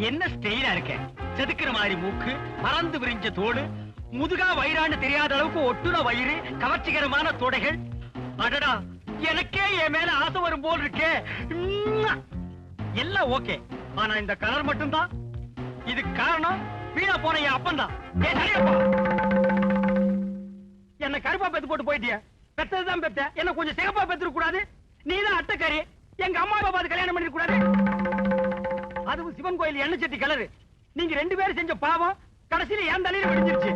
என்ன ஸ்டைலா இருக்க, செதுக்கிற மாதிரி மூக்கு, பறந்து விரிஞ்ச தோடு, முதுகா வயிறான்னு தெரியாத அளவுக்கு ஒட்டுன வயிறு, கவர்ச்சிகரமான தொடைகள். அடடா, எனக்கே என் மேல ஆசை வரும் போல் இருக்கே. எல்லாம் ஓகே, ஆனா இந்த கலர் மட்டும்தான். இதுக்கு காரணம் வீணா போன என் அப்பன் தான். என்ன கருப்பா பெத்து போட்டு போயிட்டிய. பெத்ததுதான் பெத்த, என்ன கொஞ்சம் சிகப்பா பெத்துக்க கூடாது? நீதான் அட்டக்காரி, எங்க அம்மா அப்பா பார்த்து கல்யாணம் பண்ணிக்க கூடாது? அதுவும் சிவன் கோயில் எண்ணெய் சட்டி கலரு. நீங்க 2 பேரும் செஞ்ச பாவம் கடைசியில என் தலையில விழுந்துருச்சு.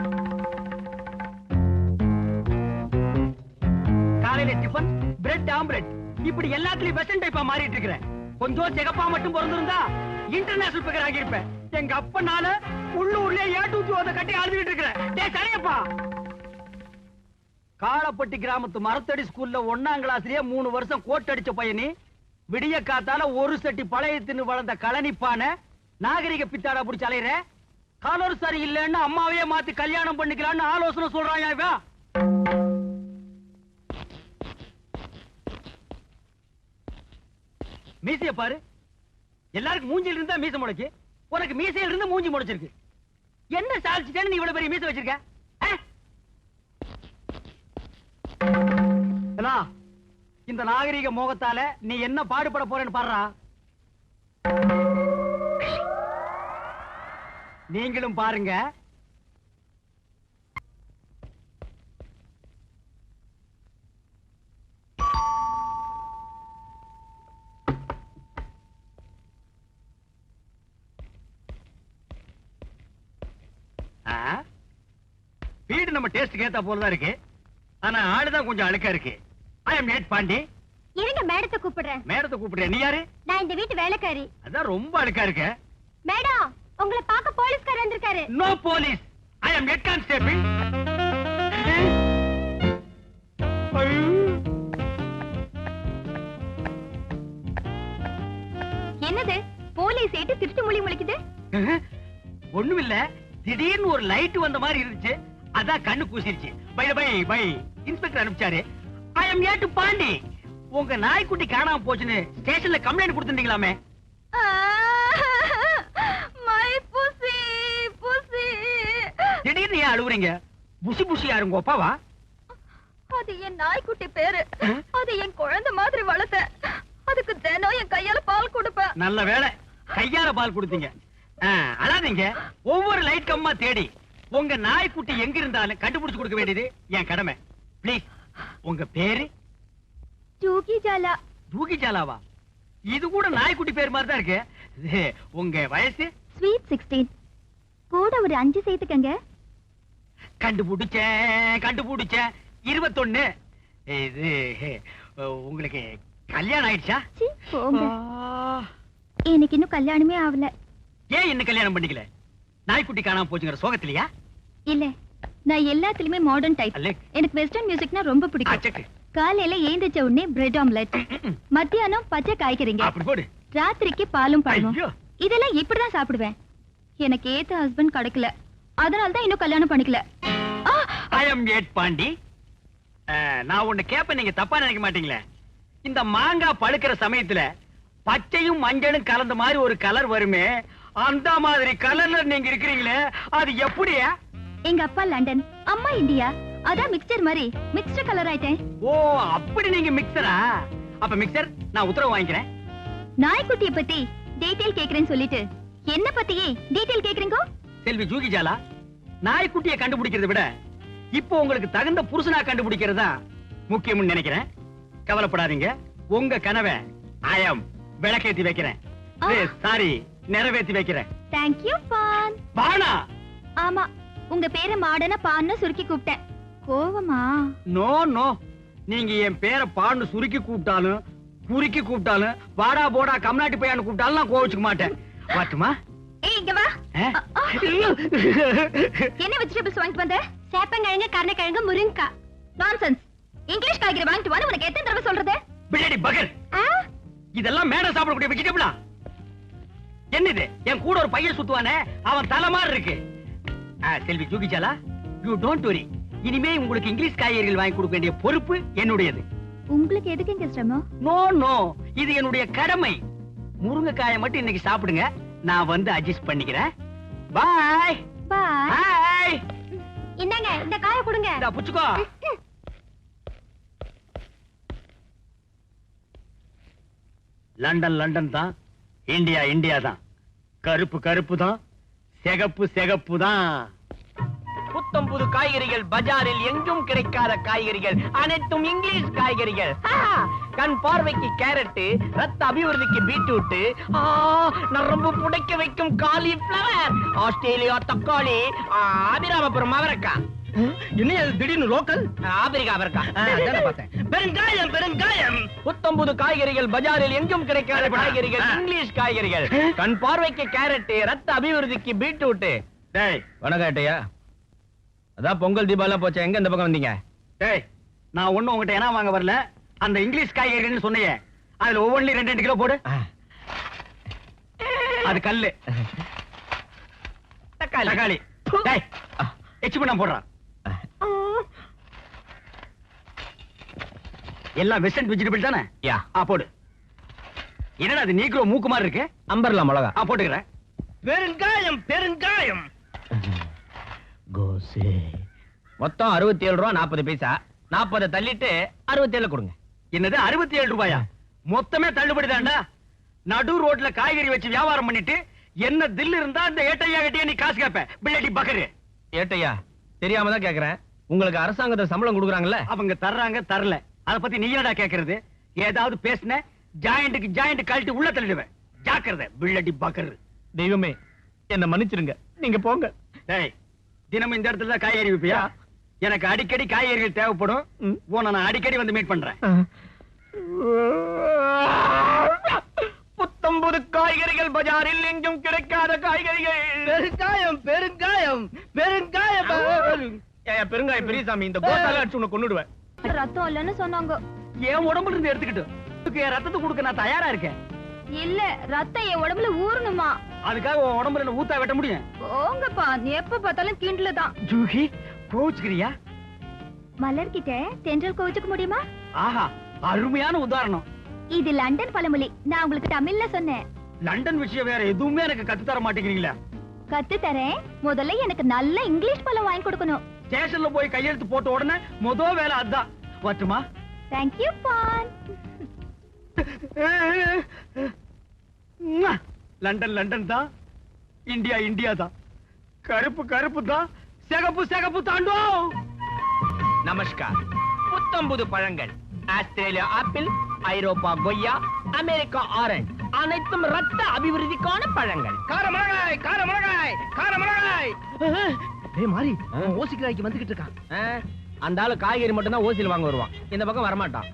காலையில டிபன், பிரெட் ஆம்லெட், இப்படி எல்லாத்துலயும் வெஸ்டர்ன் டைப்பா மாறிட்டு இருக்கிறேன். கொஞ்சம் சிகப்பா மட்டும் பிறந்திருந்தா இன்டர்நேஷனல் பிகர் ஆகியிருப்பேன். எங்க அப்பனால உள்ளூர்லயே ஏட்டூத்தி ஓத கட்டி அழுதுகிட்டு இருக்கிறேன். டேய் சரியப்பா, காளப்பட்டி கிராமத்து மரத்தடி ஸ்கூல்ல 1ஆம் கிளாஸ்லயே 3 வருஷம் கோட் அடிச்ச பையனி, விடிய காத்தால ஒரு சட்டி பழைய தின்னு வளர்ந்த கலனிப்பான நாகரிக பித்தாடா புடிச்சு அலையிற. காலர் சரி இல்லைன்னு அம்மாவையே மாத்தி கல்யாணம் பண்ணிக்கலான்னு ஆலோசனை சொல்றான் இவன். மீசைய பாரு, எல்லாருக்கும் மூஞ்சில இருந்தா மீசை முளைக்கு, உனக்கு மீசையில இருந்து மூஞ்சி முளைச்சிருக்கு. என்ன சாதிச்சுட்டேன்னு நீ இவ்வளவு பெரிய மீசை வச்சிருக்க? இந்த நாகரிக மோகத்தால நீ என்ன பாடுபட போறேன்னு பாடுறா. நீங்களும் பாருங்க. வீடு நம்ம டேஸ்ட் ஏத்தா போலதான் இருக்கு, ஆனா ஆளுதான் கொஞ்சம் அழுக்கா இருக்கு. I am Ned Pandi. இருங்க, மேடத்தை கூப்பிடுறேன். மேடத்தை கூப்பிடுறேன். நீ யாரு? நான் இந்த வீட்டு வேலைக்காரி. அதான் ரொம்ப அழுக்கா இருக்க. மேடம், உங்களை பார்க்க போலீஸ்காரர் வந்திருக்காரு. No police, I am Head Constable. என்னது போலீஸ் ஏட்டு திருட்டு மொழி முழிக்குது? ஒண்ணுமில்ல, திடீர்னு ஒரு லைட் வந்த மாதிரி இருந்துச்சு, அதான் கண்ணு கூசிருச்சு. பை இன்ஸ்பெக்டர் அனுப்பிச்சாரு. I am Ned Pandi. உங்க நாய்க்குட்டி காணாம போச்சுன்னு ஸ்டேஷன்ல கம்ப்ளைண்ட் கொடுத்துட்டீங்களாமே. மை புசி புசி. திடீர்னு ஏன் அழுவுறீங்க? புசி புசி யாரு, உங்க அப்பாவா? அது என் நாய்க்குட்டி பேரு. அது என் குழந்தை மாதிரி வளர்த்தேன். அதுக்கு தினம் என் கையால பால் கொடுப்பேன். நல்ல வேளை கையால பால் கொடுத்தீங்க. அழாதீங்க, ஒவ்வொரு லைட் கம்மா தேடி உங்க நாய்க்குட்டி எங்க இருந்தாலும் கண்டுபிடிச்சு கொடுக்க வேண்டியது என் கடமை. பிளீஸ், உங்க பேரு? ஜூகி ஜாலா. ஜூகி ஜாலாவா? இது கூட நாய்க்குட்டி பேர் மாதிரி தான் இருக்கு. உங்க வயசு? ஸ்வீட் 16. கூட ஒரு 5 சேர்த்துக்கங்க. கண்டுபிடிச்சேன் 21. இது உங்களுக்கு கல்யாணம் ஆயிடுச்சா? எனக்கு இன்னும் கல்யாணமே ஆகல. ஏன் இன்னும் கல்யாணம் பண்ணிக்கல? நாய்க்குட்டி காணாம போச்சுங்கிற சோகத்திலையா? இல்ல, நான் எல்லாத்துலயுமே மாடர்ன் டைப். எனக்கு வெஸ்டர்ன் மியூசிக்னா ரொம்ப பிடிக்கும். காலையில ஏந்திச்ச உடனே பிரெட் ஆம்லெட், மத்தியானம் பச்சை காய்கறிங்க, ராத்திரிக்கு பாலும் பழமும். இதெல்லாம் இப்படிதான் சாப்பிடுவேன். எனக்கு ஏத்த ஹஸ்பண்ட் கிடைக்கல, அதனால தான் இன்னும் கல்யாணம் பண்ணிக்கல. I am Ned Pandi. நான் ஒண்ணு கேப்ப, நீங்க தப்பா நினைக்க மாட்டீங்களே? இந்த மாங்காய் பழுக்கிற சமயத்துல பச்சையும் மஞ்சளும் கலந்த மாதிரி ஒரு கலர் வருமே, அந்த மாதிரி கலர்ல நீங்க இருக்கிறீங்களே, அது எப்படியா? எங்க அப்பா லண்டன், அம்மா இந்தியா, அதான் மிக்சர் மாதிரி மிக்ஸ்டு கலர் ஆயிட்டேன். ஓ, அப்படி நீங்க மிக்சரா? அப்ப மிக்சர், நான் உத்தரவு வாங்கிக்கிறேன். நாய்க்குட்டியை பத்தி டீடைல் கேக்குறேன்னு சொல்லிட்டு என்ன பத்தியே டீடைல் கேக்குறீங்க? செல்வி ஜூகி ஜாலா, நாய்க்குட்டியை கண்டுபிடிக்கிறத விட இப்போ உங்களுக்கு தகுந்த புருஷனா கண்டுபிடிக்கிறதா முக்கியம்னு நினைக்கிறேன். கவலைப்படாதீங்க, உங்க கனவை ஆயம் விளக்கேத்தி வைக்கிறேன். சாரி, நிறைவேற்றி வைக்கிறேன். தேங்க் யூ பான். பானா? ஆமா, உங்க பேரை மாடனா பான்னு சுருக்கி கூப்பிட்டேன். கோவமா? நோ நோ, நீங்க என் பேரை பான்னு சுருக்கி கூப்பிட்டாலும் குறுக்கி கூப்பிட்டாலும் வாடா போடா கம்நாட்டி பையான்னு கூப்பிட்டாலும் நான் கோவிச்சுக்க மாட்டேன். வாட்டுமா? ஏய், இங்க வா. என்ன வெஜிடபிள்ஸ் வாங்கிட்டு வந்த? சேப்பங்கிழங்கு, கருணைக்கிழங்கு, முருங்கக்காய். நான்சென்ஸ். இங்கிலீஷ் காய்கறி வாங்கிட்டு வா, உனக்கு எத்தனை தடவை சொல்றது? பிளேடி பகர், இதெல்லாம் மேடம் சாப்பிடக்கூடிய வெஜிடபிளா? என்னது? என் கூட ஒரு பையன் சுத்துவானே, அவன் தலை மாதிரி இருக்கு. செல்வி ஜூகி ஜாலா, யூ டோன்ட் வரி. இனிமே உங்களுக்கு இங்கிலீஷ் காய்கறிகள் வாங்கி கொடுக்க வேண்டிய பொறுப்பு என்னுடையது. உங்களுக்கு எதுக்கு இங்க சிரமம்? நோ நோ, இது என்னுடைய கடமை. முருங்கைக்காயை மட்டும் இன்னைக்கு சாப்பிடுங்க, நான் வந்து அட்ஜஸ்ட் பண்ணிக்கிறேன். பாய் பாய். பாய். இந்தாங்க இந்த காய கொடுங்க. இந்தா புச்சுக்கோ. லண்டன் லண்டன் தான், இந்தியா இந்தியா தான். கருப்பு கருப்பு தான், சிகப்பு சிகப்பு தான். புத்தம் புது காய்கறிகள் பஜாரில் எங்கும் கிடைக்காத காய்கறிகள், அனைத்தும் இங்கிலீஷ் காய்கறிகள். கண் பார்வைக்கு கேரட், ரத்த அபிவிருத்திக்கு பீட்ரூட், நரம்பு புடைக்க வைக்கும் காலிஃபிளவர், ஆஸ்திரேலியா தக்காளி, அபிராமபுரம் அவரைக்காய். என்ன திடீர்னு லோக்கல்? ஆப்பிரிக்கா அவரைக்காய். பெருங்காயம் பெருங்காயம். புத்தம் புது காய்கறிகள் பஜாரில் எங்கும் கிடைக்காத காய்கறிகள், இங்கிலீஷ் காய்கறிகள். கண் பார்வைக்கு கேரட், ரத்த அபிவிருத்திக்கு பீட்ரூட். வணக்கட்டையா, அதான் பொங்கல் தீபாவளி போச்சு, எங்க இந்த பக்கம் வந்தீங்க? டேய், நான் ஒண்ணு உங்ககிட்ட என்ன வாங்க வரல. அந்த இங்கிலீஷ் காய்கறிகள் சொன்னீங்க, அதுல ஒவ்வொன்றும் 2 கிலோ போடு. அது கல்லு தக்காளி. டேய், எச்சு பண்ண போடுறான். எல்லாம் வெஸ்டர்ன் வெஜிடபிள் தானே? யா. போடு. என்னடா அது நீக்ரோ மூக்கு மாதிரி இருக்கு? அம்பர்லா மிளகா. போட்டுக்கிறேன். பெருங்காயம் பெருங்காயம். கோசே. மொத்தம் 67 ரூபா 40 பைசா. 40 தள்ளிட்டு 67 கொடுங்க. என்னது 67 ரூபாயா? மொத்தமே தள்ளுபடி தான்டா. நடு ரோட்ல காய்கறி வச்சு வியாபாரம் பண்ணிட்டு என்ன தில் இருந்தா அந்த ஏட்டையா கிட்டே நீ காசு கேப்ப. பிள்ளடி பக்கரு. ஏட்டையா, தெரியாம தான் கேக்குறேன். உங்களுக்கு அரசாங்கத்துல சம்பளம் கொடுக்குறாங்கல்ல? அவங்க தர்றாங்க தரல, அத பத்தி நீ என்னடா கேக்குறது? ஏதாவது பேசுன ஜாயிண்ட்க்கு ஜாயிண்ட் கழட்டி உள்ள தள்ளிடுவேன். ஜாக்கிரதை பிள்ளடி பக்கரு. தெய்வமே என்ன மன்னிச்சிருங்க, நீங்க போங்க. டேய், தினமும் இந்த இடத்துல தான் காய்கறி விப்பியா? எனக்கு அடிக்கடி காய்கறிகள் தேவைப்படும். உன்னை நான் அடிக்கடி வந்து மீட் பண்றேன். புத்தம்புது காய்கறிகள் பஜாரில் எங்கும் கிடைக்காத காய்கறிகள். பெருங்காயம் பெருங்காயம் பெருங்காயம். பெருங்காயம் பெரியசாமி, இந்த கோட்டால அடிச்சு உன்னை கொன்னுடுவேன். ரத்தம் இல்லன்னு சொன்னாங்க. என் உடம்புல இருந்து எடுத்துக்கிட்டு ரத்தத்தை கொடுக்க நான் தயாரா இருக்கேன். இல்ல, ரத்தம் என் உடம்புல ஊறணுமா? அதுக்காக உன் உடம்புல ஊத்தா வெட்ட முடியும்? போங்கப்பா, எப்ப பார்த்தாலும் கிண்டல தான். ஜூஹி, கோச்சுக்கிறியா? மலர்கிட்ட தென்றல் கோச்சுக்க முடியுமா? ஆஹா, அருமையான உதாரணம். இது லண்டன் பழமொழி, நான் உங்களுக்கு தமிழ்ல சொன்னேன். லண்டன் விஷயம் வேற எதுவுமே எனக்கு கத்து தர மாட்டேங்கிறீங்களா? கத்து தரேன். முதல்ல எனக்கு நல்ல இங்கிலீஷ் பழம் வாங்கி கொடுக்கணும். ஸ்டேஷன்ல போய் கையெழுத்து போட்ட உடனே முதல் வேலை அதான். வரட்டுமா? Thank you, பான். லண்டன் லண்டன் தான், இந்தியா இந்தியா தான். கருப்பு கருப்பு தான், சிகப்பு சிகப்பு தாண்டோ. நமஸ்கார். புத்தம்புது பழங்கள், ஆஸ்திரேலியா ஆப்பிள், ஐரோப்பா கொய்யா, அமெரிக்கா ஆரஞ்சு, அனைத்தும் ரத்த அபிவிருத்திக்கான பழங்கள். காரமிளகாய் காரமிளகாய் காரமிளகாய். டேய் மாரி, ஓசிக்கலாய்க்கு வந்துகிட்டு இருக்கான். அந்த ஆளு காய்கறி மட்டும் தான் ஓசியில் வாங்க வருவான், இந்த பக்கம் வரமாட்டான்.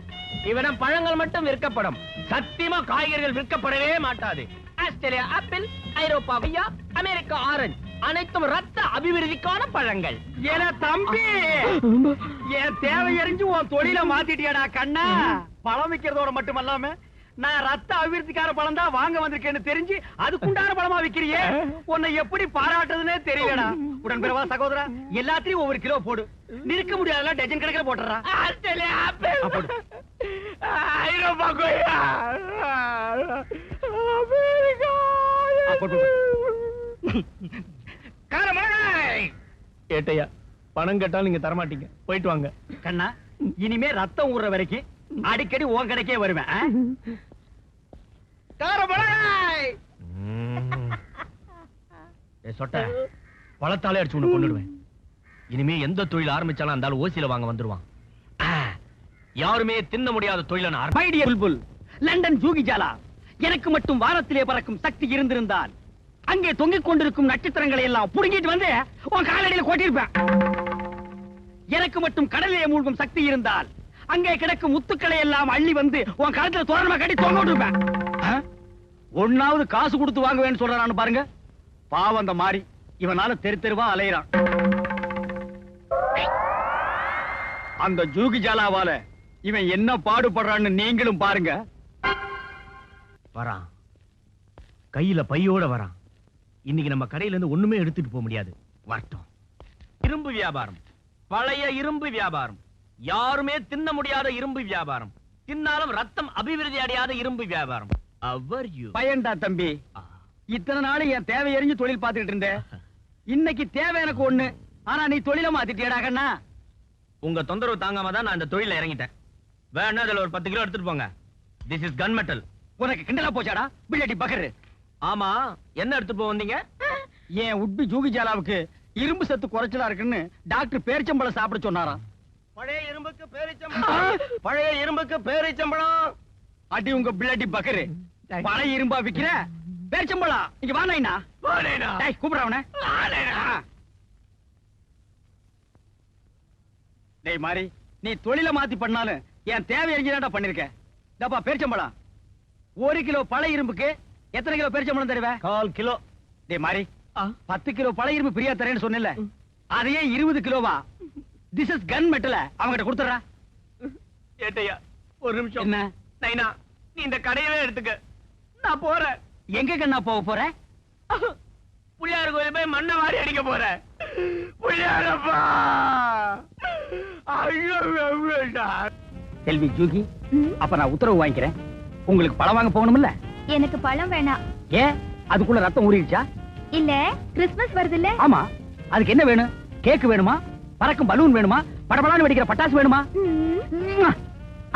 இவனம் பழங்கள் மட்டும் விற்கப்படும், சத்தியமா காய்கறிகள் விற்கப்படவே மாட்டாது. ஆஸ்திரேலியா ஆப்பிள், ஐரோப்பா கொய்யா, அமெரிக்கா ஆரஞ்சு, அனைத்தும் ரத்த அபிவிருத்திக்கான பழங்கள். ஏன தம்பி, என் தேவை அறிஞ்சு உன் தொழில மாத்திட்டியாடா கண்ணா. பழம் விக்கிறதோட மட்டுமல்லாம நான் ரத்த அபிவிருத்திக்கார பழம் தான் வாங்க வந்திருக்கேன்னு தெரிஞ்சு அதுக்குண்டான பழமா விக்கிறியே, உன்னை எப்படி பாராட்டுறதுன்னே தெரியலடா. உடன்பிறவா சகோதரா, எல்லாத்தையும் ஒவ்வொரு கிலோ போடு. நிற்க முடியாதுல டஜன் கணக்கில் போட்டுறா. ஆஸ்திரேலியா ஆப்பிள், ஐரோப்பா கொய்யா, அமெரிக்கா ஏட்டையா, பணம் கேட்டாலும் நீங்க தரமாட்டீங்க, போயிட்டு வாங்க. கண்ணா, இனிமே ரத்தம் ஊற வரைக்கும் அடிக்கடி உன் கடைக்கே வருவேன். சொட்ட பழத்தாலே அடிச்சு உன்னை கொண்டுடுவேன். இனிமே எந்த தொழில் ஆரம்பிச்சாலும் அந்த ஆளு ஓசியில வாங்க வந்துருவான். யாருமே தின்ன முடியாத தொழில். லண்டன் ஜூகிஜாலா, எனக்கு மட்டும் வானத்திலே பறக்கும் சக்தி இருந்திருந்தால் அங்கே தொங்கிக் கொண்டிருக்கும் நட்சத்திரங்களை எல்லாம் புடுங்கிட்டு வந்து உன் காலடியில் கொட்டிருப்பேன். எனக்கு மட்டும் கடலிலே மூழ்கும் சக்தி இருந்தால் அங்கே கிடக்கும் முத்துக்களை எல்லாம் அள்ளி வந்து உன் கழுத்துல தோரணமா கட்டி தொங்க விட்டுருப்பேன். ஒன்னாவது காசு கொடுத்து வாங்குவேன்னு சொல்றான்னு பாருங்க. பாவம் அந்த மாதிரி இவனால தெரு தெருவா அலையிறான். அந்த ஜூகி ஜாலாவால இவன் என்ன பாடுபடுறான்னு நீங்களும் பாருங்க. வரான், கையில பையோட வரான். இன்னைக்கு நம்ம கடையில இருந்து ஒண்ணுமே எடுத்துட்டு போக முடியாது. வரட்டும். இரும்பு வியாபாரம், பழைய இரும்பு வியாபாரம், யாருமே தின்ன முடியாத இரும்பு வியாபாரம், தின்னாலும் ரத்தம் அபிவிருத்தி அடையாத இரும்பு வியாபாரம். பயன்டா தம்பி, இத்தனை நாள் என் தேவை எறிஞ்சு தொழில் பார்த்துக்கிட்டு இருந்தேன். இன்னைக்கு தேவை எனக்கு ஒண்ணு, ஆனா நீ தொழில மாத்திட்டியடா கண்ணா. உங்க தொந்தரவு தாங்காம தான் நான் இந்த தொழில இறங்கிட்டேன். வேணா அதுல ஒரு 10 கிலோ எடுத்துட்டு போங்க. This is gun metal. உனக்கு கிண்டலா போச்சாடா பிள்ளடி பகரு? ஆமா, என்ன எடுத்துட்டு போக வந்தீங்க? என் உட்பி ஜூகி ஜாலாவுக்கு இரும்பு சத்து குறைச்சலா இருக்குன்னு டாக்டர் பேரிச்சம்பழம் சாப்பிட சொன்னாராம். பழைய இரும்புக்கு பேரிச்சம்பழம், பழைய இரும்புக்கு பேரிச்சம்பழம். அடி உங்க பிள்ளடி பகரு, பழைய இரும்பா விக்கிற பேரிச்சம்பழம் இங்க வா நைனா. டேய் கூப்பிடுற அவனை. டேய் மாரி, நீ தொழில மாத்தி பண்ணாலும் என் தேவை எறிஞ்சுதான்டா பண்ணிருக்க. டப்பா பேரிச்சம்பழம் 1 கிலோ பழைய இரும்புக்கு எத்தனை கிலோ பேரிச்சம்பழம் தருவே? 1/4 கிலோ. டேய் மாரி, 10 கிலோ பழைய இரும்பு பிரியா தரேன்னு சொன்னல, அதையே 20 கிலோவா? திஸ் இஸ் கன் மெட்டல், அவங்கிட்ட கொடுத்துறா. ஏட்டையா ஒரு நிமிஷம். என்ன நைனா, நீ இந்த கடையவே எடுத்துக்க, நான் போறேன். எங்க கண்ணா போக போற? புள்ளியார் கோயில் போய் மண்ணை வாரி அடிக்க போறேன். புள்ளியாரப்பா, செல்வி ஜூகி, அப்ப நான் உத்தரவு வாங்கிக்கிறேன். உங்களுக்கு பழம் வாங்க போகணும்ல? எனக்கு பழம் வேணாம். ஏன், அதுக்குள்ள ரத்தம் ஊறிடுச்சா? இல்ல, கிறிஸ்மஸ் வருது இல்ல? ஆமா, அதுக்கு என்ன வேணும்? கேக் வேணுமா? பறக்கும் பலூன் வேணுமா? படபடான்னு வெடிக்கிற பட்டாசு வேணுமா?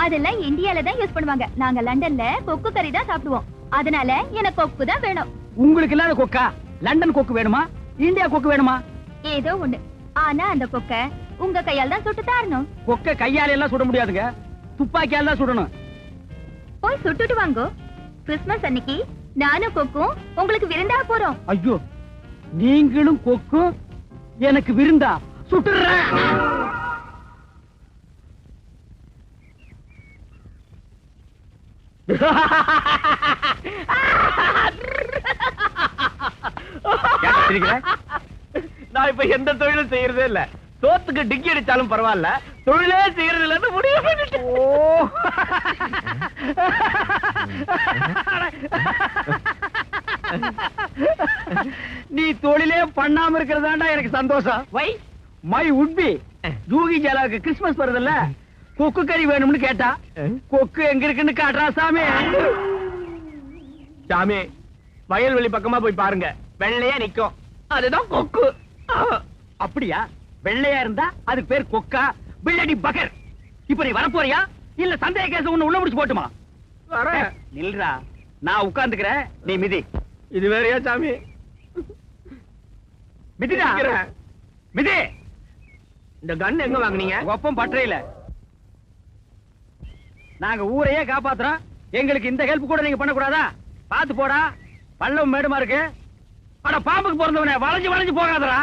அதெல்லாம் இந்தியால தான் யூஸ் பண்ணுவாங்க. நாங்க லண்டன்ல கொக்கு கறி தான் சாப்பிடுவோம். அதனால எனக்கு கொக்கு தான் வேணும். உங்களுக்கு இல்லாத கொக்கா? லண்டன் கொக்கு வேணுமா? இந்தியா கொக்கு வேணுமா? ஏதோ ஒண்ணு. ஆனா அந்த கொக்க உங்க கையால தான் சுட்டு தரணும். கொக்க கையால எல்லாம் சுட முடியாதுங்க, துப்பாக்கியால தான் சுடணும். போய் சுட்டுட்டு வாங்கோ. கிறிஸ்மஸ் அன்னைக்கு நானும் கொக்கும் உங்களுக்கு விருந்தா போறோம். ஐயோ, நீங்களும் கொக்கும் எனக்கு விருந்தா? சுட்டுறேன். நான் இப்ப எந்த தொழிலும் செய்யறதே இல்ல. சோத்துக்கு டிக்கி அடிச்சாலும் பரவாயில்ல, தொழிலே செய்யறது இல்லன்னு முடிவு பண்ணிட்டேன். நீ தொழிலே பண்ணாம இருக்கிறதாண்டா எனக்கு சந்தோஷம். வை மை உட்பி ஜூகி ஜாலாவுக்கு கிறிஸ்மஸ் வருதுல்ல, கொக்கு கறி வேணும்னு கேட்டா. கொக்கு எங்க இருக்குன்னு காட்டுறா சாமி. சாமி, வயல்வெளி பக்கமா போய் பாருங்க, வெள்ளையா நிக்கும், அதுதான் கொக்கு. அப்படியா? வெள்ளையா இருந்தா அதுக்கு பேர் கொக்கா? பிள்ளடி பகர், இப்ப நீ வரப்போறியா இல்ல சந்தேக கேஸ் ஒண்ணு உள்ள முடிச்சு போட்டுமா? வரேன். நில்றா, நான் உட்கார்ந்துக்கிறேன், நீ மிதி. இது வேறையா சாமி? மிதிடா, மிதி. இந்த கன் எங்க வாங்குனீங்க? ஒப்பம் பற்றையில. நாங்க ஊரையே காப்பாத்துறோம், எங்களுக்கு இந்த ஹெல்ப் கூட நீங்க பண்ணக்கூடாதா? பாத்து போடா, பள்ளம் மேடுமா இருக்கு. அட பாம்புக்கு பிறந்தவனே, வளைஞ்சு வளைஞ்சு போகாதடா.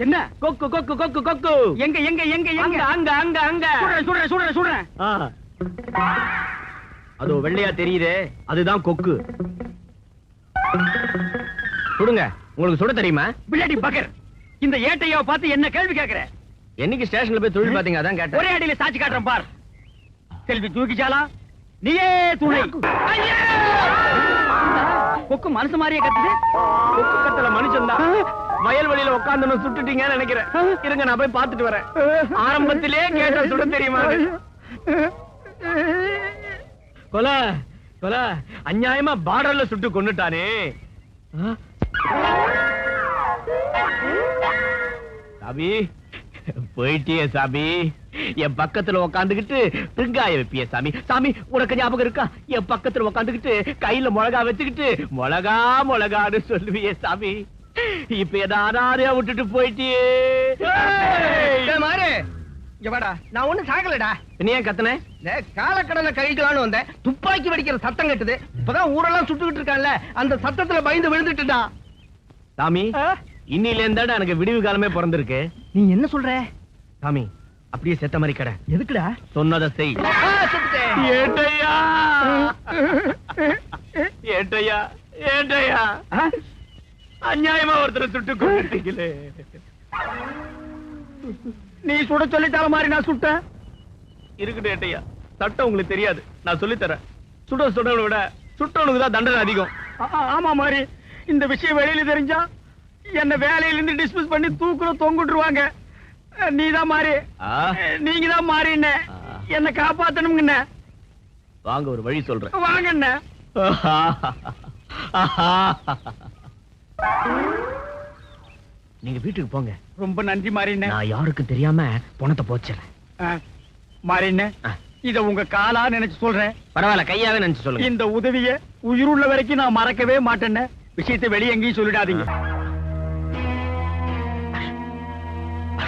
என்ன? கொக்கு கொக்கு கொக்கு கொக்கு. எங்க எங்க எங்க எங்க? அங்க அங்க அங்க. சுடுறேன் சுடுறேன் சுடுறேன். அது வெள்ளையா தெரியுதே, அதுதான் கொக்கு. சுடுங்க. உங்களுக்கு சுட தெரியுமா? பிள்ளடி பகர், இந்த ஏட்டையாவை பார்த்து என்ன கேள்வி கேட்கிற? என்னைக்கு ஸ்டேஷன்ல போய் தொழில் பாத்தீங்க? அதான் கேட்டேன். ஒரே அடியில சாட்சி காட்டுறேன் பார். செல்வி தூக்கிச்சாலா, நீயே துணை. கொக்கு மனசு மாதிரியே கத்துது. கொக்கு கத்தல மனுஷன் தான். வயல்வெளியில உட்கார்ந்து சுட்டுட்டீங்கன்னு நினைக்கிறேன். இருங்க, நான் போய் பார்த்துட்டு வரேன். ஆரம்பத்திலே கேட்ட சுட தெரியுமா? கொலை கொலை அநியாயமா பார்டர்ல சுட்டு கொன்னுட்டானே. சாமி, போயிட்டியே சாமி. என் பக்கத்துல உக்காந்துக்கிட்டு வெங்காய வைப்பிய சாமி. சாமி, உனக்கு ஞாபகம் இருக்கா? என் பக்கத்துல உக்காந்துக்கிட்டு கையில மிளகா வச்சுக்கிட்டு மிளகா மிளகான்னு சொல்லுவியே சாமி. இப்ப எதாரையா விட்டுட்டு போயிட்டியே. மாறு, இங்க வாடா. நான் ஒண்ணு சாகலடா. நீ ஏன் கத்துன? காலக்கடலை கழிக்கலான்னு வந்தேன், துப்பாக்கி வெடிக்கிற சத்தம் கேட்டது. இப்பதான் ஊரெல்லாம் சுட்டுக்கிட்டு இருக்கான்ல, அந்த சத்தத்துல பயந்து விழுந்துட்டுடா. சாமி, இன்னில இருந்தா எனக்கு விடிவு காலமே பிறந்திருக்கு. நீ என்ன சொல்ற சாமி? அப்படியே செத்த மாதிரி கடை. எதுக்குடா? சொன்னதை செய். ஏட்டையா ஏட்டையா ஏட்டையா, அநியாயமா ஒருத்தரை சுட்டு கொண்டுட்டீங்களே. நீ சுட சொல்லித்தால மாதிரி நான் சுட்டேன். இருக்கட்டும் ஏட்டையா, சட்டம் உங்களுக்கு தெரியாது, நான் சொல்லித்தரேன். சுடவனை விட சுட்டவனுக்கு தான் தண்டனை அதிகம். ஆமா மாதிரி, இந்த விஷயம் வெளியில தெரிஞ்சா என்ன வேலையில இருந்து டிஸ்மிஸ் பண்ணி தூக்குல தொங்குட்டுருவாங்க. நீதான் மாறி. நீங்க தான் மாறிண்ணே. என்ன காப்பாத்தணும்ங்கண்ணே. வாங்க ஒரு வழி சொல்றேன். வாங்கண்ணே. நீங்க வீட்டுக்கு போங்க. ரொம்ப நன்றி மாறிண்ணே. நான் யாருக்கும் தெரியாம பணத்தை போச்சிடுறேன். மாறிண்ணே, இத உங்க காலா நினைச்சு சொல்றேன். பரவாயில்ல, கையாவே நினைச்சு சொல்லுங்க. இந்த உதவிய உயிருள்ள வரைக்கும் நான் மறக்கவே மாட்டேன்னு. விஷயத்தை வெளியே எங்கேயும் சொல்லிடாதீங்க.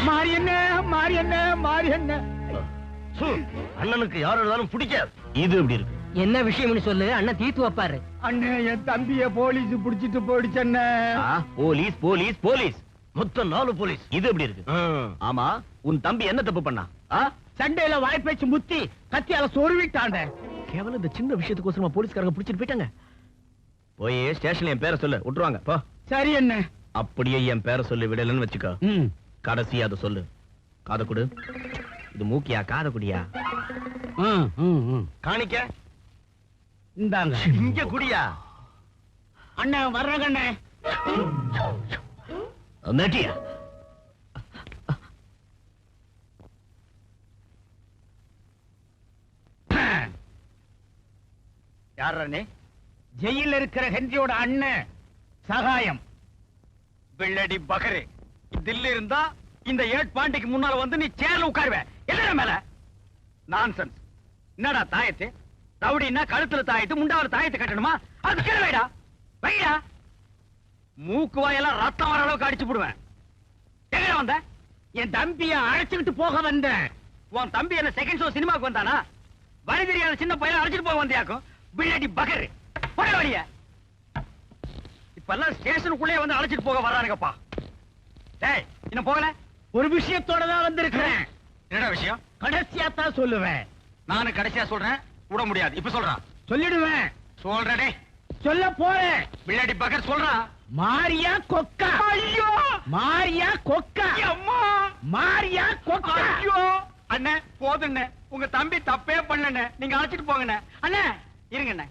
மாரியண்ணே, மாரியண்ணே, மாரியண்ணே. அண்ணனுக்கு யார் இருந்தாலும் பிடிக்காது. இது எப்படி இருக்கு? என்ன விஷயம்னு சொல்லு, அண்ணன் தீர்த்து வைப்பாரு. அண்ணே, என் தம்பிய போலீஸ் புடிச்சிட்டு போயிடுச்சண்ணே. போலீஸ் போலீஸ் போலீஸ், மொத்தம் 4 போலீஸ். இது எப்படி இருக்கு? ஆமா, உன் தம்பி என்ன தப்பு பண்ணா? சண்டையில வாய்ப்பேச்சு முத்தி கத்தியால சொருவிட்டாண்ட. கேவலம் இந்த சின்ன விஷயத்துக்கோசரமா போலீஸ்காரங்க பிடிச்சிட்டு போயிட்டாங்க. போய் ஸ்டேஷன்ல என் பேரை சொல்லு, விட்டுருவாங்க. போ. சரி அண்ணே. அப்படியே என் பேரை சொல்லி விடலன்னு வச்சுக்கோ. கடைசியா அதை சொல்லு. காதை கொடு. இது மூக்கியா காதை குடியா? காணிக்க இந்தாங்க. இங்க குடியா? அண்ணே வர்றங்க அண்ணே. நட்டியா? யார் அண்ணே? ஜெயில இருக்கிற ஹென்ரியோட அண்ணன் சகாயம் வெள்ளடி பகரு. தில்லி இருந்தா இந்த 8 பாண்டிக்கு முன்னால வந்து நீ சேர்ல உட்காருவ. என்ன மேல நான்சென்ஸ். என்னடா தாயத்து? ரவுடின்னா கழுத்துல தாயத்து, முண்டாவில தாயத்து கட்டணுமா? அது கீழே வைடா, வைடா. மூக்கு வாயெல்லாம் ரத்தம் வர அளவுக்கு அடிச்சு போடுவேன். எங்க வந்த? என் தம்பிய அழைச்சுக்கிட்டு போக வந்தேன். உன் தம்பி என்ன செகண்ட் ஷோ சினிமாக்கு வந்தானா? வழி தெரியாத சின்ன பையன் அழைச்சிட்டு போக வந்தியாக்கும். பிள்ளடி பகரு போட வழிய. இப்பெல்லாம் ஸ்டேஷனுக்குள்ளே வந்து அழைச்சிட்டு போக வர்றானுங்கப்பா. டேய், இன்னும் போகல? ஒரு விஷயத்தோட தான் வந்திருக்கிறேன். என்னடா விஷயம்? கடைசியா தான் சொல்லுவேன். நானும் கடைசியா சொல்றேன். விட முடியாது. இப்ப சொல்றான். சொல்லிடுவேன். சொல்றடே. சொல்ல போறேன். பிள்ளடி பகர் சொல்றான். மாரியா கொக்கா. ஐயோ, மாரியா கொக்கா. அம்மா, மாரியா கொக்கா. ஐயோ அண்ணே, போதுண்ணே. உங்க தம்பி தப்பே பண்ணண்ணே. நீங்க அழைச்சிட்டு போங்கண்ணே. அண்ணே இருங்கண்ணே,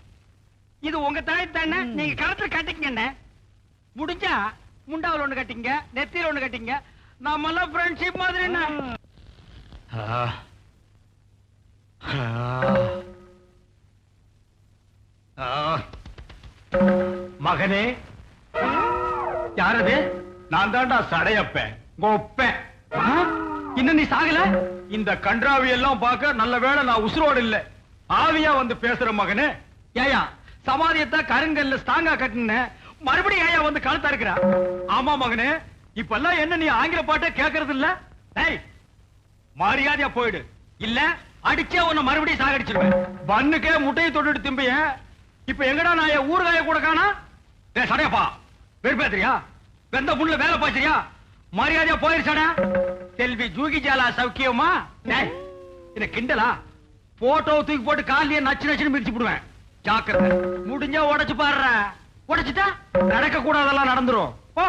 இது உங்க தாய் தானே. நீங்க கழுத்துல கட்டிக்கங்கண்ணே. முடிஞ்சா முண்டாவில் ஒண்ணு கட்டிங்க, நெத்தியில ஒண்ணு கட்டிங்க. நாம எல்லாம் ஃப்ரெண்ட்ஷிப் மாதிரி என்ன. மகனே, யாரது? நான் தான்டா சடையப்பேன், கோப்பேன். இன்னும் நீ சாகல? இந்த கன்றாவி எல்லாம் பார்க்க நல்ல வேளை நான் உசுரோடு இல்ல. ஆவியா வந்து பேசுற மகனே. ஏயா சமாதியத்தை கருங்கல்ல ஸ்டாங்கா கட்டின, மறுபடியும் ஏயா வந்து கழுத்தா இருக்கிறா? ஆமா மகனே, இப்ப எல்லாம் என்ன நீ ஆங்கில பாட்டை கேட்கறது இல்ல? டேய், மரியாதையா போயிடு, இல்ல அடிச்சே உன்னை மறுபடியும் சாகடிச்சிருவேன். பண்ணுக்கே முட்டையை தொட்டுட்டு திம்பிய. இப்ப எங்கடா நான் ஊறுகாய கூட காணா? டேய் சடையப்பா, வெறுப்பேத்திரியா? வெந்த புண்ணுல வேலை பாய்ச்சிரியா? மரியாதையா போயிருச்சாடா. செல்வி ஜூகி ஜாலா சௌக்கியமா? டேய், என்ன கிண்டலா? போட்டோ தூக்கி போட்டு காலியே நச்சு நச்சுன்னு மிதிச்சு போடுவேன். ஜாக்கிரதை. முடிஞ்சா உடைச்சு பாடுற. உடைச்சிட்டா நடக்க கூடாதெல்லாம் நடந்துரும். ஓ,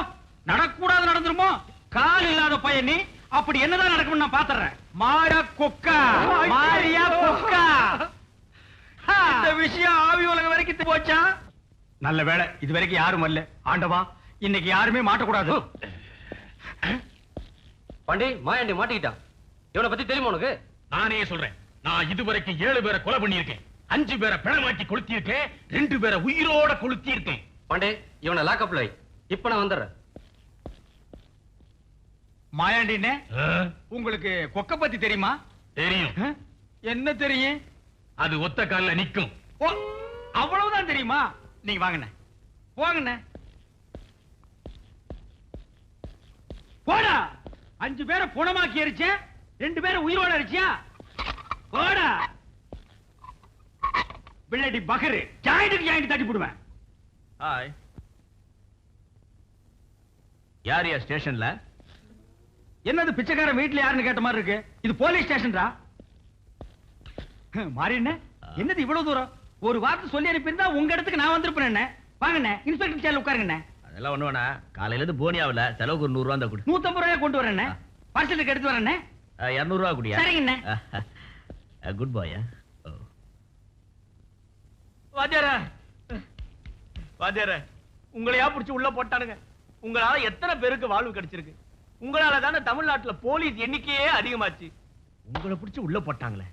நடக்க கூடாது நடந்துருமோ? கால் இல்லாத பையன் நீ. அப்படி என்னதான் நடக்கும் நான் பாத்துறேன். மாயா கொக்கா, மாரியா கொக்கா. இந்த விஷயம் ஆவி உலகம் வரைக்கும் போச்சா? நல்ல வேளை இது வரைக்கும் யாரும் வரல. ஆண்டவா, இன்னைக்கு யாருமே மாட்டக்கூடாது. பாண்டி, மாயாண்டி மாட்டிக்கிட்டான். இவனை பத்தி தெரியுமா உனக்கு? நானே சொல்றேன். நான் இதுவரைக்கும் 7 பேரை கொலை பண்ணியிருக்கேன், 5 பேரை பிணமாக்கி கொளுத்தியிருக்கேன், 2 பேரை உயிரோட கொளுத்தியிருக்கேன். பாண்டே, இவனை லாக்அப்ல வை. இப்ப நான் வந்துடுறேன். மாயாண்டினே, உங்களுக்கு கொக்க பத்தி தெரியுமா? தெரியும். என்ன தெரியும்? அது ஒத்த கால்ல நிக்கும். ஓ, அவ்வளவுதான் தெரியுமா? நீங்க வாங்கண்ணே, போங்கண்ணே. போடா. 5 பேரை புணமாக்கி எரிச்சேன், 2 பேரை உயிரோட எரிச்சியா? போடா. பிள்ளடி பகரு, ஜாயிண்ட் ஜாயிண்ட் தட்டி போடுவேன். ஹாய். யார் யா ஸ்டேஷன்ல? என்னது பிச்சைக்கார வீட்டுல யாருன்னு கேட்ட மாதிரி இருக்கு? இது போலீஸ் ஸ்டேஷன்டா. மாறி என்ன, என்னது இவ்வளவு தூரம்? ஒரு வார்த்தை சொல்லி அனுப்பியிருந்தா உங்க இடத்துக்கு நான் வந்திருப்பேன். என்ன வாங்கண்ணே, இன்ஸ்பெக்டர் சேர்ல உட்காருங்கண்ணே. அதெல்லாம் ஒண்ணு வேணா. காலையில இருந்து போனியாவில செலவுக்கு ஒரு 100 ரூபா தான் கொடு. 150 ரூபாய் கொண்டு வரேண்ணே. பார்சலுக்கு எடுத்து வரேண்ணே. 200 ரூபா குடியா? சரிங்கண்ணே. குட் பாய். வாத்தியார, வாத்தியார, உங்களையா புடிச்சு உள்ள போட்டானுங்க. உங்களால எத்தனை பேருக்கு வாழ்வு கிடைச்சிருக்கு? உங்களால தானே தமிழ்நாட்டுல போலீஸ் எண்ணிக்கையே அதிகமாச்சு. உங்களை பிடிச்சு உள்ள போட்டாங்களே.